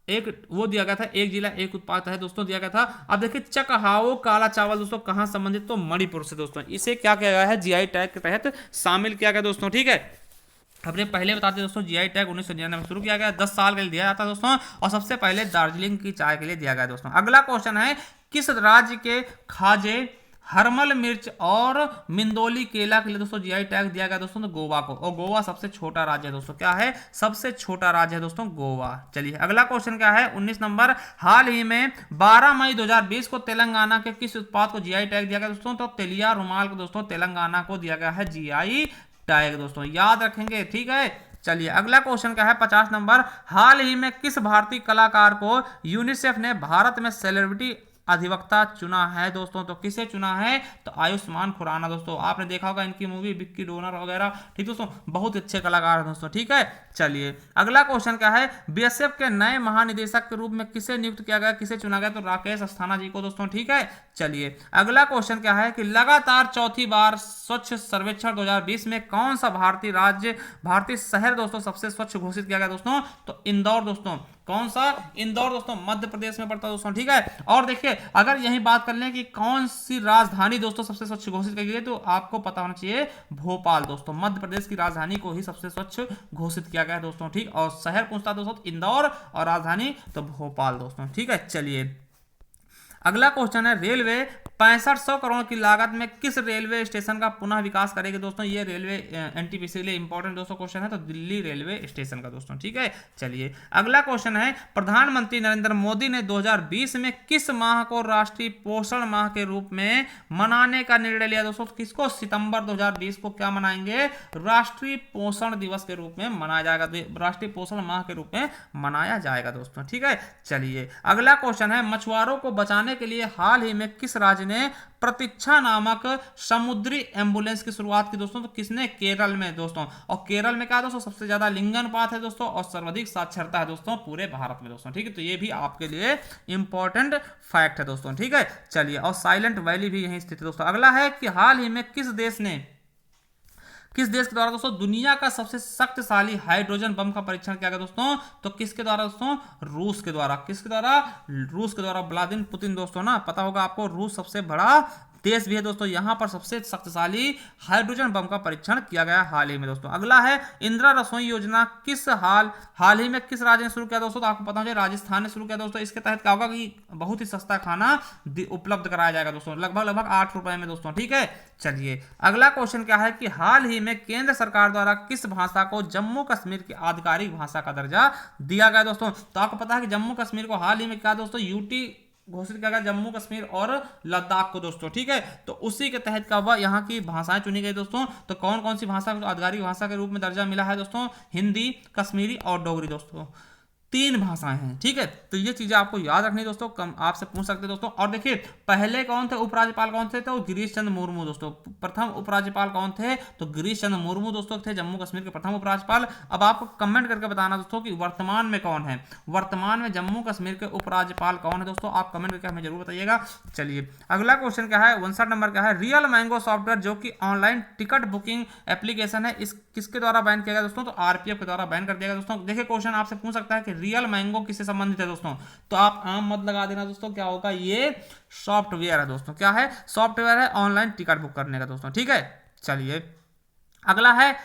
एक वो दिया गया था, एक जिला एक उत्पाद है दोस्तों दिया गया था। अब देखिए चकहाओ काला चावल दोस्तों कहां संबंधित? तो मणिपुर से दोस्तों। इसे क्या किया गया है? GI टैग के तहत शामिल किया गया दोस्तों, ठीक है। हमने पहले बताते दोस्तों GI टैग 1999 में शुरू किया गया, 10 साल के लिए दिया जाता है दोस्तों। और सबसे पहले दार्जिलिंग की चाय के लिए दिया गया दोस्तों। अगला क्वेश्चन है, किस राज्य के खाजे हरमल मिर्च और मिंदोली केला के लिए दोस्तों GI टैग दिया गया दोस्तों? तो गोवा को। और गोवा सबसे छोटा राज्य है दोस्तों। क्या है? सबसे छोटा राज्य है दोस्तों गोवा। चलिए अगला क्वेश्चन क्या है, 19 नंबर, हाल ही में 12 मई 2020 को तेलंगाना के किस उत्पाद को GI टैग दिया गया दोस्तों? तो तेलिया रुमाल को दोस्तों तेलंगाना को दिया गया है GI टैग दोस्तों, याद रखेंगे, ठीक है। चलिए अगला क्वेश्चन क्या है, 50 नंबर, हाल ही में किस भारतीय कलाकार को यूनिसेफ ने भारत में सेलिब्रिटी अधिवक्ता चुना है दोस्तों? तो किसे चुना है? तो आयुष्मान खुराना दोस्तों। आपने देखा होगा इनकी मूवी विक्की डोनर वगैरह, ठीक दोस्तों, बहुत अच्छे कलाकार हैं दोस्तों, ठीक है। चलिए अगला क्वेश्चन क्या है, BSF के नए महानिदेशक के रूप में किसे नियुक्त किया गया, किसे चुना गया? तो राकेश अस्थाना जी को दोस्तों, ठीक है। चलिए अगला क्वेश्चन क्या है कि लगातार चौथी बार स्वच्छ सर्वेक्षण 2020 में कौन सा भारतीय शहर दोस्तों सबसे स्वच्छ घोषित किया गया दोस्तों? तो इंदौर दोस्तों। कौन सा? इंदौर दोस्तों, मध्य प्रदेश में पड़ता है दोस्तों, ठीक है। और देखिए अगर यही बात कर लें कि कौन सी राजधानी दोस्तों सबसे स्वच्छ घोषित की गई, तो आपको पता होना चाहिए भोपाल दोस्तों। मध्य प्रदेश की राजधानी को ही सबसे स्वच्छ घोषित किया गया दोस्तों, ठीक। और शहर पूछता दोस्तों इंदौर, और राजधानी तो भोपाल दोस्तों, ठीक है। चलिए अगला क्वेश्चन है, रेलवे 6500 करोड़ की लागत में किस रेलवे स्टेशन का पुनः विकास करेगी दोस्तों? ये रेलवे एनटीपीसी के लिए इंपॉर्टेंट दोस्तों क्वेश्चन है, तो दिल्ली रेलवे स्टेशन का दोस्तों। ठीक है, चलिए अगला क्वेश्चन है, प्रधानमंत्री नरेंद्र मोदी ने 2020 में किस माह को राष्ट्रीय पोषण माह के रूप में मनाने का निर्णय लिया दोस्तों? किसको सितंबर 2020 को क्या मनाएंगे? राष्ट्रीय पोषण दिवस के रूप में मनाया जाएगा, राष्ट्रीय पोषण माह के रूप में मनाया जाएगा दोस्तों। ठीक है, चलिए अगला क्वेश्चन है, मछुआरों को बचाने के लिए हाल ही में किस राज्य ने प्रतीक्षा नामक समुद्री एम्बुलेंस की शुरुआत की दोस्तों? तो किसने? केरल में दोस्तों। और केरल में क्या दोस्तों? सबसे ज्यादा लिंगानुपात है दोस्तों और सर्वाधिक साक्षरता है दोस्तों पूरे भारत में दोस्तों। ठीक है, तो ये भी आपके लिए इंपॉर्टेंट फैक्ट है दोस्तों। ठीक है, चलिए और साइलेंट वैली भी यहीं स्थित है दोस्तों। अगला है कि हाल ही में किस देश के द्वारा दोस्तों दुनिया का सबसे शक्तिशाली हाइड्रोजन बम का परीक्षण किया गया दोस्तों? तो किसके द्वारा दोस्तों? रूस के द्वारा। किसके द्वारा? रूस के द्वारा। व्लादिमीर पुतिन दोस्तों ना, पता होगा आपको, रूस सबसे बड़ा देश भी है दोस्तों। यहां पर सबसे शक्तिशाली हाइड्रोजन बम का परीक्षण किया गया हाल ही में दोस्तों। अगला है, इंदिरा रसोई योजना किस हाल ही में किस राज्य ने शुरू किया दोस्तों? तो आपको पता होगा राजस्थान ने शुरू किया दोस्तों। इसके तहत क्या होगा कि बहुत ही सस्ता खाना उपलब्ध कराया जाएगा दोस्तों, लगभग 8 रुपए में दोस्तों। ठीक है, चलिए अगला क्वेश्चन क्या है कि हाल ही में केंद्र सरकार द्वारा किस भाषा को जम्मू कश्मीर की आधिकारिक भाषा का दर्जा दिया गया दोस्तों? तो आपको पता है कि जम्मू कश्मीर को हाल ही में क्या दोस्तों यूटी घोषित किया गया, जम्मू कश्मीर और लद्दाख को दोस्तों। ठीक है, तो उसी के तहत क्या हुआ, यहाँ की भाषाएं चुनी गई दोस्तों। तो कौन कौन सी भाषा को आधिकारिक भाषा के रूप में दर्जा मिला है दोस्तों? हिंदी, कश्मीरी और डोगरी दोस्तों, 3 भाषाएं हैं। ठीक है, तो ये चीजें आपको याद रखनी दोस्तों, कम आपसे पूछ सकते दोस्तों। और देखिए पहले कौन थे उपराज्यपाल, कौन थे? तो गिरीश चंद्र मुर्मू दोस्तों। प्रथम उपराज्यपाल कौन थे? तो गिरीश चंद्र मुर्मू दोस्तों थे जम्मू कश्मीर के प्रथम उपराज्यपाल। अब आपको कमेंट करके बताना दोस्तों कि वर्तमान में कौन है, वर्तमान में जम्मू कश्मीर के उपराज्यपाल कौन है दोस्तों? आप कमेंट करके हमें जरूर बताइएगा। चलिए अगला क्वेश्चन क्या है, 59 नंबर क्या है, रियल मैंगो सॉफ्टवेयर जो कि ऑनलाइन टिकट बुकिंग एप्लीकेशन है, इस किसके द्वारा बैन किया गया दोस्तों? तो आरपीएफ के द्वारा बैन कर दिया गया दोस्तों। देखिए क्वेश्चन आपसे पूछ सकता है कि रियल मैंगो किससे संबंधित है दोस्तों? तो आप आम मत लगा देना दोस्तों, क्या होगा, ये सॉफ्टवेयर है दोस्तों। क्या है? सॉफ्टवेयर है ऑनलाइन टिकट बुक करने का दोस्तों। ठीक है, चलिए अगला है,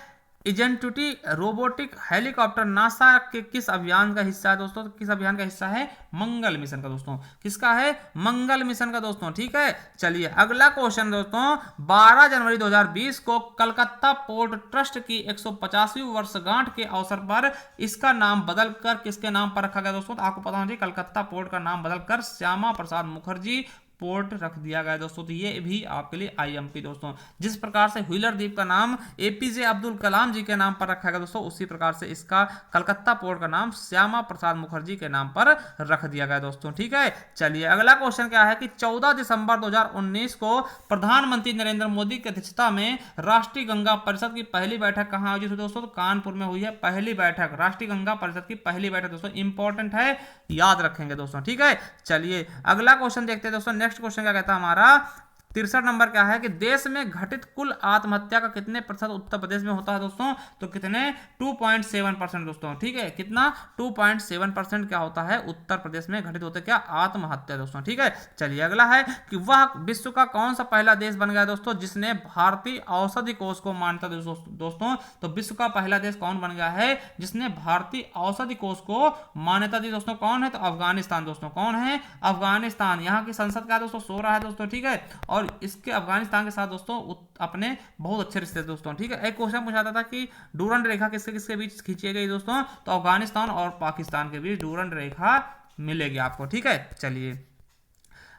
इजेंटिटी रोबोटिक हेलीकॉप्टर नासा के किस अभियान का हिस्सा है दोस्तों? तो किस अभियान का हिस्सा है? मंगल मिशन का दोस्तों। किसका है? मंगल मिशन का दोस्तों। ठीक है, चलिए अगला क्वेश्चन दोस्तों, 12 जनवरी 2020 को कलकत्ता पोर्ट ट्रस्ट की 150वीं वर्षगांठ के अवसर पर इसका नाम बदलकर किसके नाम पर रखा गया दोस्तों? तो आपको पता होना चाहिए कलकत्ता पोर्ट का नाम बदलकर श्यामा प्रसाद मुखर्जी पोर्ट रख दिया गया दोस्तों। तो ये भी आपके लिए आईएमपी दोस्तों। जिस प्रकार से व्हीलर द्वीप का नाम एपीजे अब्दुल कलाम जी के नाम पर रखा गया दोस्तों, उसी प्रकार से इसका कलकत्ता पोर्ट का नाम श्यामा प्रसाद मुखर्जी के नाम पर रख दिया गया दोस्तों। ठीक है, चलिए अगला क्वेश्चन क्या है कि 14 दिसंबर 2019 को प्रधानमंत्री नरेंद्र मोदी की अध्यक्षता में राष्ट्रीय गंगा परिषद की पहली बैठक कहां आयोजित हुई दोस्तों? तो कानपुर में हुई है पहली बैठक, राष्ट्रीय गंगा परिषद की पहली बैठक दोस्तों। इंपॉर्टेंट है, याद रखेंगे दोस्तों। ठीक है, चलिए अगला क्वेश्चन देखते हैं दोस्तों। नेक्स्ट क्वेश्चन क्या कहता है हमारा, 63 नंबर क्या है कि देश में घटित कुल आत्महत्या का कितने प्रतिशत उत्तर प्रदेश में होता है दोस्तों? तो कितने? 2.7% दोस्तों। ठीक है, कितना? 2.7% क्या होता है उत्तर प्रदेश में घटित होते क्या? आत्महत्या दोस्तों। ठीक है, चलिए अगला है कि वह विश्व का कौन सा पहला देश बन गया दोस्तों जिसने भारतीय औषधि कोष को मान्यता दी दोस्तों? तो विश्व का पहला देश कौन बन गया है जिसने भारतीय औषधि कोष को मान्यता दी दोस्तों? कौन है? तो अफगानिस्तान दोस्तों। कौन है? अफगानिस्तान। यहाँ की संसद का दोस्तों सो रहा है दोस्तों। ठीक है, और इसके अफगानिस्तान के साथ दोस्तों अपने बहुत अच्छे रिश्ते दोस्तों। ठीक है, एक क्वेश्चन पूछा था कि डूरंड रेखा किसके किसके बीच खींची गई दोस्तों? तो अफगानिस्तान और पाकिस्तान के बीच डूरंड रेखा मिलेगी आपको। ठीक है, चलिए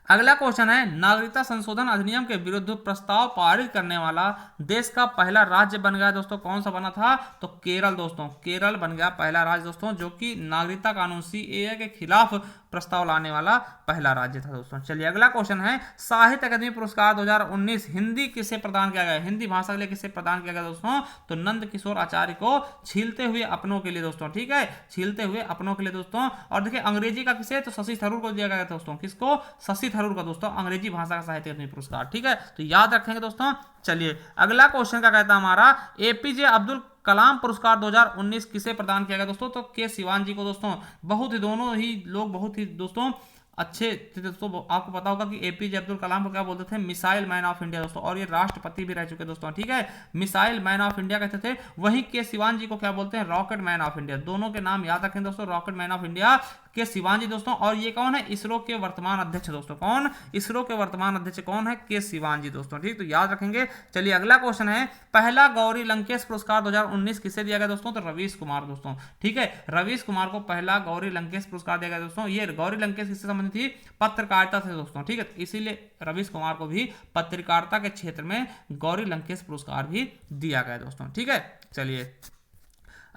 अगला क्वेश्चन है, नागरिकता संशोधन अधिनियम के विरुद्ध प्रस्ताव पारित करने वाला देश का पहला राज्य बन गया दोस्तों। कौन सा बना था? तो केरल दोस्तों। केरल बन गया पहला राज्य दोस्तों जो कि नागरिकता कानून सीएए के खिलाफ प्रस्ताव लाने वाला पहला राज्य था दोस्तों। चलिए अगला क्वेश्चन है, साहित्य अकादमी पुरस्कार 2019 हिंदी किसे प्रदान किया गया? हिंदी भाषा के लिए किसे प्रदान किया गया दोस्तों? तो नंद किशोर आचार्य को छीलते हुए अपनों के लिए दोस्तों। ठीक है, छीलते हुए अपनों के लिए दोस्तों। और देखिए अंग्रेजी का किसे? तो शशि थरूर को दिया गया था दोस्तों। किसको? शशि थरूर का दोस्तों, अंग्रेजी भाषा का साहित्य अकादमी पुरस्कार। ठीक है, तो याद रखेंगे दोस्तों। चलिए अगला क्वेश्चन क्या कहता है हमारा, एपीजे अब्दुल कलाम पुरस्कार 2019 किसे प्रदान किया गया दोस्तों? तो के सिवान जी को दोस्तों। बहुत ही दोनों ही लोग बहुत ही दोस्तों अच्छे थे दोस्तों। आपको पता होगा कि एपीजे अब्दुल कलाम को क्या बोलते थे, मिसाइल मैन ऑफ इंडिया दोस्तों, और ये राष्ट्रपति भी रह चुके दोस्तों, ठीक है, मिसाइल मैन ऑफ इंडिया कहते थे। वहीं के सिवान जी को क्या बोलते हैं, रॉकेट मैन ऑफ इंडिया। दोनों के नाम याद रखें दोस्तों, रॉकेट मैन ऑफ इंडिया के सिवान जी दोस्तों। और ये कौन है, इसरो के वर्तमान अध्यक्ष दोस्तों, कौन, इसरो के वर्तमान अध्यक्ष कौन है, के सिवान जी दोस्तों, ठीक, तो याद रखेंगे। चलिए अगला क्वेश्चन है, पहला गौरी लंकेश पुरस्कार 2019 किसे दिया गया दोस्तों, तो रवीश कुमार दोस्तों, ठीक है, रवीश कुमार को पहला गौरी लंकेश पुरस्कार दिया गया दोस्तों। ये गौरी लंकेश किससे संबंधित थी, पत्रकारिता से दोस्तों, ठीक है, इसीलिए रवीश कुमार को भी पत्रकारिता के क्षेत्र में गौरी लंकेश पुरस्कार भी दिया गया दोस्तों, ठीक है। चलिए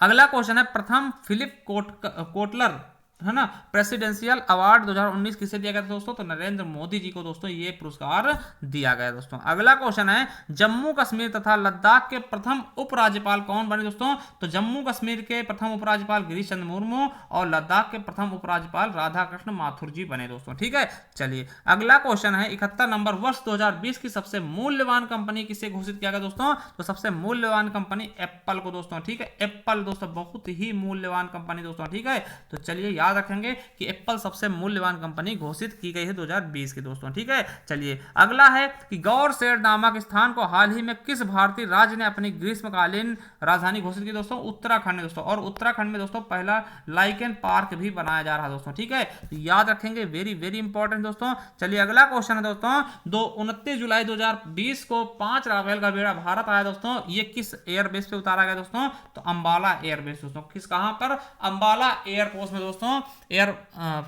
अगला क्वेश्चन है, प्रथम फिलिप कोटलर है ना प्रेसिडेंशियल अवार्ड 2019 किसे दिया गया था दोस्तों, तो नरेंद्र मोदी जी को दोस्तों ये पुरस्कार दिया गया दोस्तों। अगला क्वेश्चन है, जम्मू कश्मीर तथा लद्दाख के प्रथम उपराज्यपाल कौन बने दोस्तों, तो जम्मू कश्मीर के प्रथम उपराज्यपाल गिरीश चंद्र मुर्मू और लद्दाख के प्रथम उपराज्यपाल राधाकृष्ण माथुर जी बने दोस्तों, ठीक है। चलिए अगला क्वेश्चन है, 71 नंबर, वर्ष 2020 की सबसे मूल्यवान कंपनी किसे घोषित किया गया दोस्तों, तो सबसे मूल्यवान कंपनी एप्पल को दोस्तों, ठीक है, एप्पल दोस्तों बहुत ही मूल्यवान कंपनी दोस्तों, ठीक है। तो चलिए याद रखेंगे कि एप्पल सबसे मूल्यवान कंपनी घोषित की गई है 2020 की दोस्तों, ठीक है। चलिए अगला है कि गौरसेड नामक स्थान को हाल ही में किस भारतीय राज्य ने अपनी ग्रीष्मकालीन राजधानी घोषित की दोस्तों, उत्तराखंड दोस्तों, और उत्तराखंड में दोस्तों पहला लाइकेन पार्क भी बनाया जा रहा है दोस्तों, ठीक है, तो याद रखेंगे, वेरी वेरी इंपॉर्टेंट दोस्तों। चलिए अगला क्वेश्चन है दोस्तों, 29 जुलाई 2020 को 5 राफेल का बेड़ा भारत आया दोस्तों, ये किस एयरबेस पे उतारा गया दोस्तों, तो अंबाला एयरबेस दोस्तों, किस कहां पर, अंबाला एयरफोर्स में दोस्तों, एयर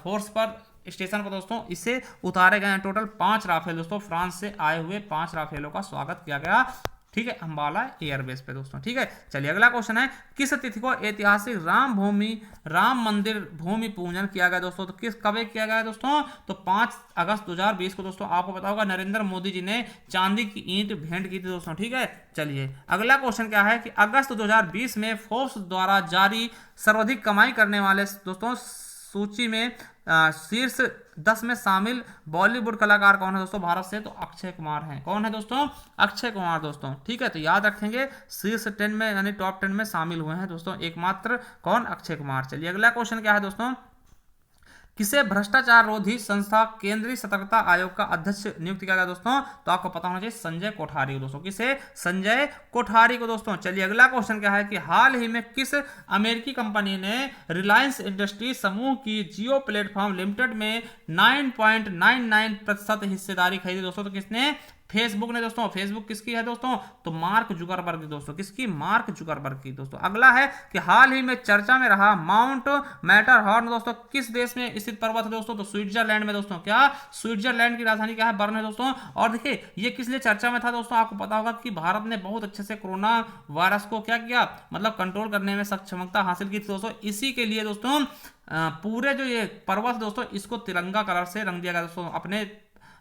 फोर्स पर स्टेशन पर दोस्तों इसे उतारे गए हैं। टोटल 5 राफेल दोस्तों, फ्रांस से आए हुए 5 राफेलों का स्वागत किया गया, ठीक है, अंबाला एयरबेस पे दोस्तों, ठीक है। चलिए अगला क्वेश्चन है, किस तिथि को ऐतिहासिक राम मंदिर भूमि पूजन किया गया दोस्तों, तो किस कब किया गया दोस्तों, तो 5 अगस्त 2020 को दोस्तों। आपको पता होगा नरेंद्र मोदी जी ने चांदी की ईंट भेंट की थी दोस्तों, ठीक है। चलिए अगला क्वेश्चन क्या है कि अगस्त 2020 में फोर्ब्स द्वारा जारी सर्वाधिक कमाई करने वाले दोस्तों सूची में शीर्ष 10 में शामिल बॉलीवुड कलाकार कौन है दोस्तों भारत से, तो अक्षय कुमार हैं। कौन है दोस्तों, अक्षय कुमार दोस्तों, ठीक है, तो याद रखेंगे शीर्ष 10 में यानी टॉप 10 में शामिल हुए हैं दोस्तों एकमात्र, कौन, अक्षय कुमार। चलिए अगला क्वेश्चन क्या है दोस्तों, किसे भ्रष्टाचार रोधी संस्था केंद्रीय सतर्कता आयोग का अध्यक्ष नियुक्त किया गया दोस्तों, तो आपको पता होना चाहिए संजय कोठारी को दोस्तों, किसे, संजय कोठारी को दोस्तों। चलिए अगला क्वेश्चन क्या है कि हाल ही में किस अमेरिकी कंपनी ने रिलायंस इंडस्ट्रीज समूह की जियो प्लेटफॉर्म लिमिटेड में 9.99% हिस्सेदारी खरीदी दोस्तों, तो किसने, फेसबुक ने दोस्तों। फेसबुक किसकी है दोस्तों, तो मार्क जुकरबर्ग की दोस्तों, किसकी, मार्क जुकरबर्ग की दोस्तों। अगला है कि हाल ही में चर्चा में रहा माउंट मैटरहॉर्न दोस्तों किस देश में स्थित पर्वत है दोस्तों, तो स्विट्जरलैंड में दोस्तों, क्या, स्विट्जरलैंड की राजधानी क्या है, बर्न है दोस्तों। और देखिए ये किस लिए चर्चा में था दोस्तों, आपको पता होगा कि भारत ने बहुत अच्छे से कोरोना वायरस को क्या किया, मतलब कंट्रोल करने में सक्षमता हासिल की थी दोस्तों, इसी के लिए दोस्तों पूरे जो ये पर्वत दोस्तों इसको तिरंगा कलर से रंग दिया गया दोस्तों, अपने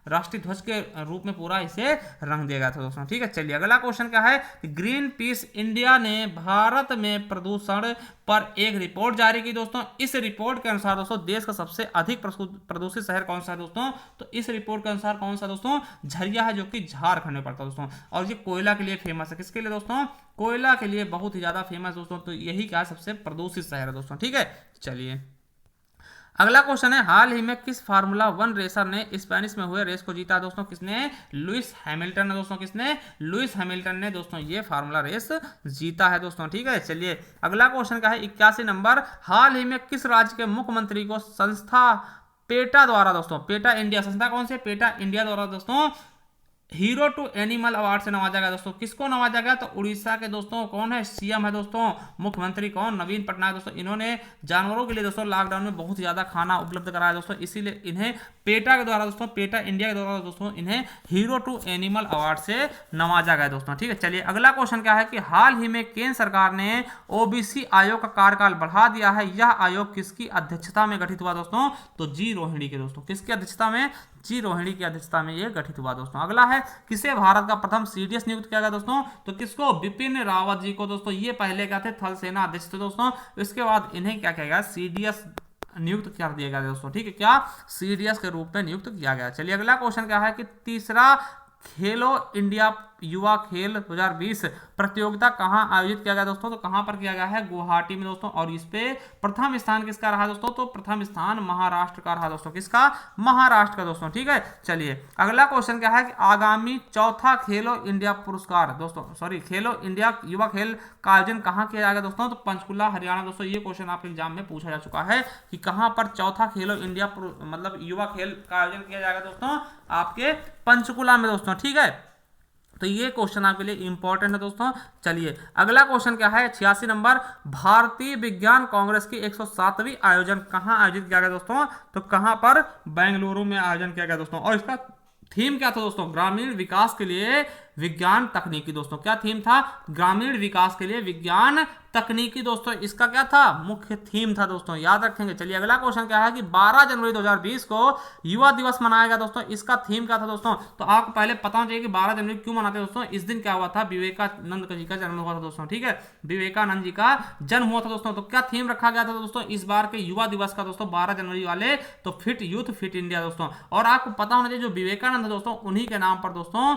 राष्ट्रीय ध्वज के रूप में पूरा इसे रंग दिया गया था दोस्तों, ठीक है। चलिए अगला क्वेश्चन क्या है कि ग्रीन पीस इंडिया ने भारत में प्रदूषण पर एक रिपोर्ट जारी की दोस्तों। इस रिपोर्ट के अनुसार दोस्तों देश का सबसे अधिक प्रदूषित शहर कौन सा है दोस्तों, तो इस रिपोर्ट के अनुसार कौन सा दोस्तों, झरिया है, जो कि झारखंड में पड़ता है दोस्तों। और ये कोयला के लिए फेमस है, किसके लिए दोस्तों, कोयला के लिए बहुत ही ज्यादा फेमस दोस्तों, तो यही क्या है सबसे प्रदूषित शहर है दोस्तों, ठीक है। चलिए अगला क्वेश्चन है, हाल ही में किस फार्मूला 1 रेसर ने स्पेनिश में हुए रेस को जीता दोस्तों, किसने, लुइस हैमिल्टन ने दोस्तों, किसने, लुइस हैमिल्टन ने दोस्तों ये फार्मूला रेस जीता है दोस्तों, ठीक है। चलिए अगला क्वेश्चन क्या है, 81 नंबर, हाल ही में किस राज्य के मुख्यमंत्री को संस्था पेटा द्वारा दोस्तों, पेटा इंडिया संस्था कौन से, पेटा इंडिया द्वारा दोस्तों हीरो टू एनिमल अवार्ड से नवाजा गया दोस्तों, किसको नवाजा गया, तो उड़ीसा के दोस्तों कौन है, सीएम है दोस्तों, मुख्यमंत्री कौन, नवीन पटनायक दोस्तों। इन्होंने जानवरों के लिए दोस्तों लॉकडाउन में बहुत ज्यादा खाना उपलब्ध कराया दोस्तों, इसीलिए इन्हें पेटा के द्वारा दोस्तों, पेटा इंडिया के द्वारा दोस्तों इन्हें हीरो टू एनिमल अवार्ड से नवाजा गया दोस्तों, ठीक है। चलिए अगला क्वेश्चन क्या है कि हाल ही में केंद्र सरकार ने ओबीसी आयोग का कार्यकाल बढ़ा दिया है, यह आयोग किसकी अध्यक्षता में गठित हुआ दोस्तों, तो जी रोहिणी के दोस्तों, किसकी अध्यक्षता में, जी रोहिणी की अध्यक्षता में यह गठित हुआ दोस्तों। अगला है किसे भारत का प्रथम सीडीएस नियुक्त किया गया दोस्तों, तो किसको, बिपिन रावत जी को दोस्तों। ये पहले क्या थे, थल सेना अध्यक्ष थे दोस्तों, इसके बाद इन्हें क्या किया गया, सीडीएस नियुक्त कर दिया गया दोस्तों, ठीक है, क्या, सीडीएस के रूप में नियुक्त किया गया। चलिए अगला क्वेश्चन क्या है कि तीसरा खेलो इंडिया युवा खेल 2020 प्रतियोगिता कहाँ आयोजित किया गया दोस्तों? तो कहाँ पर किया गया है? गुवाहाटी में दोस्तों। और इस पे प्रथम स्थान किसका रहा दोस्तों? तो प्रथम स्थान महाराष्ट्र का रहा दोस्तों। किसका? महाराष्ट्र का दोस्तों। ठीक है, चलिए अगला क्वेश्चन क्या है कि आगामी चौथा खेलो इंडिया पुरस्कार दोस्तों, सॉरी खेलो इंडिया युवा खेल का आयोजन कहाँ किया जाएगा दोस्तों? तो पंचकुला हरियाणा दोस्तों। ये क्वेश्चन आपके एग्जाम में पूछा जा चुका है कि कहाँ पर चौथा खेलो इंडिया मतलब युवा खेल का आयोजन किया जाएगा दोस्तों? आपके पंचकुला में दोस्तों। ठीक है, तो ये क्वेश्चन आपके लिए इंपॉर्टेंट है दोस्तों। चलिए अगला क्वेश्चन क्या है? 86 नंबर, भारतीय विज्ञान कांग्रेस की 107वीं आयोजन कहाँ आयोजित किया गया दोस्तों? तो कहाँ पर? बेंगलुरु में आयोजन किया गया दोस्तों। और इसका थीम क्या था दोस्तों? ग्रामीण विकास के लिए विज्ञान तकनीकी दोस्तों। क्या थीम था? ग्रामीण विकास के लिए विज्ञान तकनीकी दोस्तों। इसका क्या था? मुख्य थीम था दोस्तों, याद रखेंगे। चलिए अगला क्वेश्चन क्या है कि 12 जनवरी 2020 को युवा दिवस मनाया गया दोस्तों। इसका थीम क्या था दोस्तों? तो आपको पहले पता होना चाहिए कि 12 जनवरी क्यों मनाते हैं दोस्तों। इस दिन क्या हुआ था? विवेकानंद जी का जन्म हुआ था दोस्तों। ठीक है, विवेकानंद जी का जन्म हुआ था दोस्तों। तो क्या थीम रखा गया था दोस्तों इस बार के युवा दिवस का दोस्तों 12 जनवरी वाले? तो फिट यूथ फिट इंडिया दोस्तों। और आपको पता होना चाहिए जो विवेकानंद है दोस्तों, उन्हीं के नाम पर दोस्तों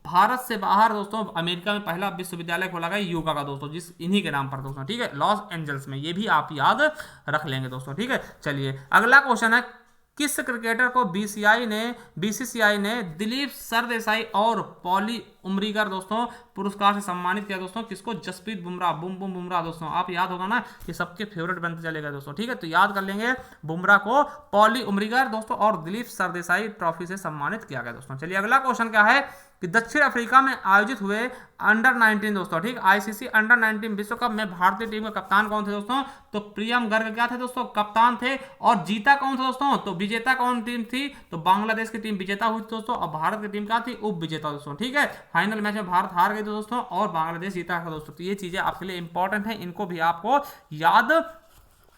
भारत से बाहर दोस्तों अमेरिका में पहला विश्वविद्यालय खोला गया योगा का दोस्तों, जिस इन्हीं के नाम पर दोस्तों। ठीक है, लॉस एंजल्स में। ये भी आप याद रख लेंगे दोस्तों। ठीक है, चलिए अगला क्वेश्चन है, किस क्रिकेटर को बीसीसीआई ने दिलीप सरदेसाई और पॉली उमरीगर दोस्तों पुरस्कार से सम्मानित किया दोस्तों? किसको? जसप्रीत बुमराह, बुम बुम बुमराह दोस्तों। आप याद होगा ना, ये सबके फेवरेट बनते चलेगा दोस्तों। ठीक है, तो याद कर लेंगे बुमराह को पॉली उमरीगर दोस्तों और दिलीप सरदेसाई ट्रॉफी से सम्मानित किया गया दोस्तों। चलिए अगला क्वेश्चन क्या है कि दक्षिण अफ्रीका में आयोजित हुए अंडर 19 दोस्तों, ठीक, आईसीसी अंडर 19 विश्व कप में भारतीय टीम का कप्तान कौन थे दोस्तों? तो प्रियम गर्ग क्या थे दोस्तों? कप्तान थे। और जीता कौन था दोस्तों? तो विजेता कौन टीम थी? तो बांग्लादेश की टीम विजेता हुई थी दोस्तों, और भारत की टीम क्या थी? उप विजेता दोस्तों। ठीक है, फाइनल मैच में भारत हार गई थी दोस्तों और बांग्लादेश जीता था दोस्तों। तो ये चीजें आपके लिए इंपॉर्टेंट है, इनको भी आपको याद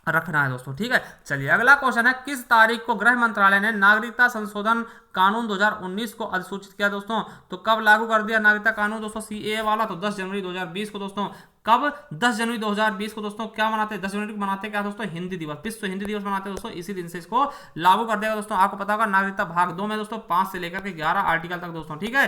रखना है दोस्तों। ठीक है, चलिए अगला क्वेश्चन है, किस तारीख को गृह मंत्रालय ने नागरिकता संशोधन कानून 2019 को अधिसूचित किया दोस्तों? तो कब लागू कर दिया नागरिकता कानून दोस्तों सीएए वाला? तो 10 जनवरी 2020 को दोस्तों। कब? 10 जनवरी 2020 को दोस्तों। क्या मनाते हैं 10 जनवरी को? मनाते क्या दोस्तों? हिंदी दिवस, विश्व हिंदी दिवस मनाते हैं दोस्तों। इसी दिन से इसको लागू कर देगा दोस्तों। आपको पता होगा नागरिकता भाग 2 में दोस्तों 5 से लेकर के 11 आर्टिकल तक दोस्तों। ठीक है,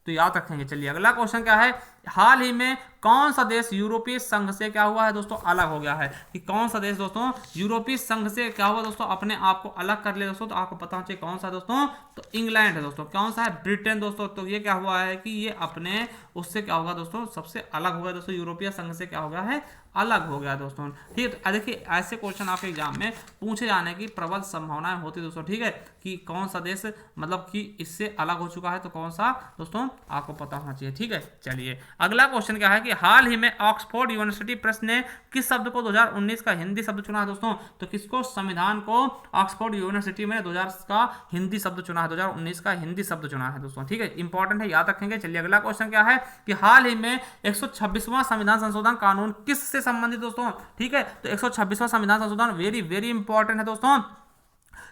तो याद रखेंगे। चलिए अगला क्वेश्चन क्या है, हाल ही में कौन सा देश यूरोपीय संघ से क्या हुआ है दोस्तों? अलग हो गया है। कि कौन सा देश दोस्तों यूरोपीय संघ से क्या हुआ दोस्तों? अपने आप को अलग कर लिया दोस्तों। तो आपको पता होना चाहिए कौन सा दोस्तों? तो इंग्लैंड है दोस्तों। कौन सा है? ब्रिटेन दोस्तों। तो ये क्या हुआ है कि ये अपने उससे क्या होगा दोस्तों? सबसे अलग हो गया दोस्तों, यूरोपीय संघ से क्या हो गया है? अलग हो गया दोस्तों। ठीक है, तो देखिए ऐसे क्वेश्चन आपके एग्जाम में पूछे जाने की प्रबल संभावनाएं होती है दोस्तों। ठीक है, कि कौन सा देश मतलब कि इससे अलग हो चुका है, तो कौन सा दोस्तों आपको पता होना चाहिए। ठीक है, चलिए अगला क्वेश्चन क्या है कि हाल ही में ऑक्सफोर्ड यूनिवर्सिटी प्रेस ने किस शब्द को 2019 का हिंदी शब्द चुना है दोस्तों? तो किसको? संविधान को ऑक्सफोर्ड यूनिवर्सिटी में 2000 का हिंदी शब्द चुना है, 2019 का हिंदी शब्द चुना है दोस्तों। ठीक है, इंपॉर्टेंट है, याद रखेंगे। चलिए अगला क्वेश्चन क्या है कि हाल ही में 126वां संविधान संशोधन कानून किससे संबंधित दोस्तों? ठीक है, तो 126वां संविधान संशोधन वेरी वेरी इंपॉर्टेंट है दोस्तों।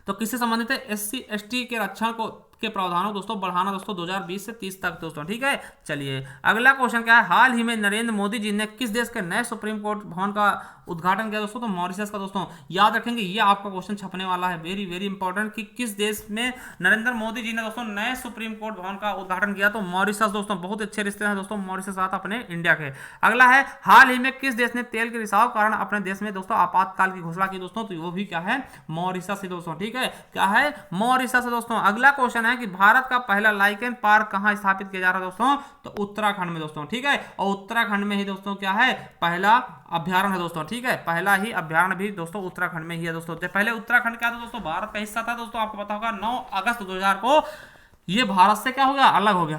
तो किससे संबंधित है? एससी एसटी के रक्षण को के प्रावधानों दोस्तों बढ़ाना दोस्तों 2020 से 30 तक दोस्तों। ठीक है, चलिए अगला क्वेश्चन क्या है, हाल ही में नरेंद्र मोदी जी ने किस देश के नए सुप्रीम कोर्ट भवन का उद्घाटन किया दोस्तों? तो मॉरिशस का दोस्तों। याद रखेंगे, ये आपका क्वेश्चन छपने वाला है, वेरी वेरी इंपॉर्टेंट, कि किस देश में नरेंद्र मोदी जी ने दोस्तों नए सुप्रीम कोर्ट भवन का उद्घाटन किया? तो मॉरिशस दोस्तों। बहुत अच्छे रिश्ते हैं दोस्तों मॉरिशस साथ अपने इंडिया के। अगला है, हाल ही में किस देश ने तेल के रिसाव कारण अपने देश में दोस्तों आपातकाल की घोषणा की दोस्तों? तो वो भी क्या है? मॉरिशस है दोस्तों। ठीक है, क्या है? मॉरिशस है दोस्तों। अगला क्वेश्चन है कि भारत का पहला लाइकेन पार्क कहां स्थापित किया जा रहा है दोस्तों? तो उत्तराखंड में दोस्तों। ठीक है, और उत्तराखंड में ही दोस्तों क्या है? पहला अभ्यारण्य है दोस्तों। ठीक है, पहला ही अभ्यारण्य भी दोस्तों उत्तराखंड में ही है दोस्तों। पहले उत्तराखंड क्या था दोस्तों? भारत का हिस्सा था दोस्तों। आपको पता होगा 9 अगस्त 2000 को ये भारत से क्या हो गया? अलग हो गया।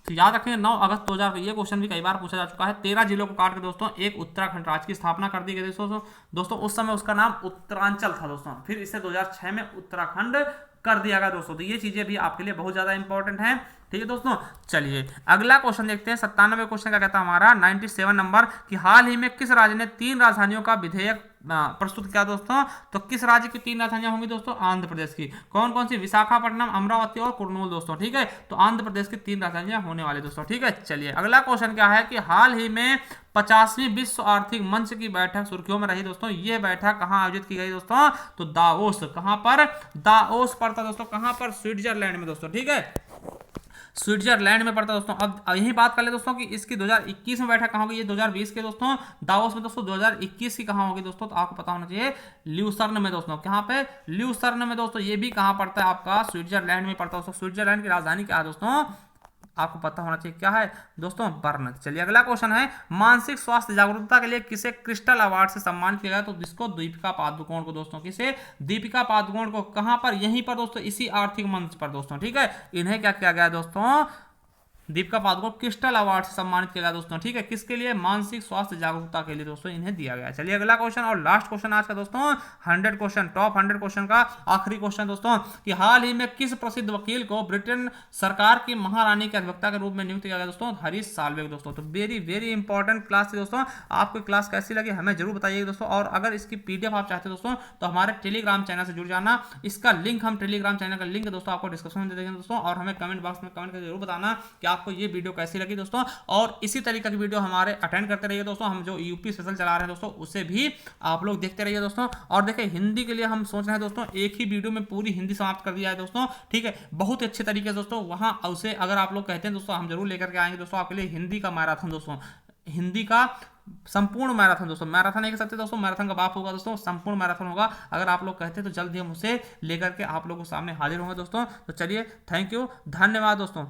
तो याद रखेंगे 9 अगस्त 2000 को, ये क्वेश्चन भी कई बार पूछा जा चुका है। 13 जिलों को काट के दोस्तों एक उत्तराखंड राज्य की स्थापना कर दी गई दोस्तों। उस समय उसका नाम उत्तरांचल था दोस्तों, फिर इसे 2006 में उत्तराखंड कर दिया गया दोस्तों। तो ये चीजें भी आपके लिए बहुत ज्यादा इंपॉर्टेंट हैं। ठीक है दोस्तों, चलिए अगला क्वेश्चन देखते हैं। 97 क्वेश्चन का कहता है हमारा 97 नंबर कि हाल ही में किस राज्य ने 3 राजधानियों का विधेयक प्रस्तुत किया दोस्तों? तो किस राज्य की 3 राजधानियां होंगी दोस्तों? आंध्र प्रदेश की। कौन कौन सी? विशाखापट्टनम, अमरावती और कुर्नूल दोस्तों। ठीक है, तो आंध्र प्रदेश की 3 राजधानियां होने वाली दोस्तों। ठीक है, चलिए अगला क्वेश्चन क्या है कि हाल ही में 50वीं विश्व आर्थिक मंच की बैठक सुर्खियों में रही दोस्तों। ये बैठक कहां आयोजित की गई दोस्तों? तो दावोस। कहां पर? दावोस पर था दोस्तों। कहां पर? स्विट्जरलैंड में दोस्तों। ठीक है, स्विट्जरलैंड में पड़ता है दोस्तों। अब यही बात कर ले दोस्तों कि इसकी 2021 में बैठक कहाँ होगी, ये 2020 के दोस्तों दावोस में दोस्तों 2021 की कहाँ होगी दोस्तों, तो आपको पता होना चाहिए ल्यूसर्न में दोस्तों। कहाँ पे, ल्यूसर्न में दोस्तों। ये भी कहाँ पड़ता है आपका, स्विट्जरलैंड में पड़ता है दोस्तों। स्विट्जरलैंड की राजधानी क्या है दोस्तों, आपको पता होना चाहिए क्या है दोस्तों, बर्न। चलिए अगला क्वेश्चन है, मानसिक स्वास्थ्य जागरूकता के लिए किसे क्रिस्टल अवार्ड से सम्मानित किया गया, तो जिसको दीपिका पादुकोण को दोस्तों, किसे, दीपिका पादुकोण को। कहां पर, यहीं पर दोस्तों, इसी आर्थिक मंच पर दोस्तों, ठीक है। इन्हें क्या किया गया दोस्तों, दीपिका पादुकोण क्रिस्टल अवार्ड से सम्मानित किया गया दोस्तों, ठीक है। किसके लिए, मानसिक स्वास्थ्य जागरूकता के लिए दोस्तों इन्हें दिया गया। चलिए अगला क्वेश्चन और लास्ट क्वेश्चन आज का दोस्तों, 100 क्वेश्चन, टॉप 100 क्वेश्चन का आखिरी क्वेश्चन दोस्तों, कि हाल ही में किस प्रसिद्ध वकील को ब्रिटेन सरकार की महारानी के अधिवक्ता के रूप में नियुक्त किया गया दोस्तों, हरीश साल्वे दोस्तों। तो वेरी वेरी इंपॉर्टेंट क्लास थी दोस्तों। आपको क्लास कैसी लगी हमें जरूर बताइएगा दोस्तों। और अगर इसकी पीडीएफ आप चाहते हैं दोस्तों, तो हमारे टेलीग्राम चैनल से जुड़ जाना। इसका लिंक हम टेलीग्राम चैनल का लिंक दोस्तों आपको डिस्क्रिप्शन में दे देंगे दोस्तों। और हमें कमेंट बॉक्स में कमेंट करके जरूर बताना कि आपको ये वीडियो कैसी लगी दोस्तों। और इसी तरीके की वीडियो हमारे अटेंड करते रहिए दोस्तों। हम जो यूपी स्पेशल चला रहे हैं दोस्तों, उसे भी आप लोग देखते रहिए दोस्तों। और देखिए हिंदी के लिए हम सोच रहे हैं दोस्तों, एक ही वीडियो में पूरी हिंदी समाप्त कर दिया है दोस्तों, ठीक है। बहुत अच्छे तरीके से दोस्तों, वहां उसे अगर आप लोग कहते हैं दोस्तों, हम जरूर लेकर के आएंगे दोस्तों आपके लिए हिंदी का मैराथन दोस्तों, हिंदी का संपूर्ण मैराथन दोस्तों। मैराथन नहीं कह सकते दोस्तों, मैराथन का बाप होगा दोस्तों, संपूर्ण मैराथन होगा। अगर आप लोग कहते हैं तो जल्द ही हम उसे लेकर के आप लोगों के सामने हाजिर होंगे दोस्तों। तो चलिए, थैंक यू, धन्यवाद दोस्तों।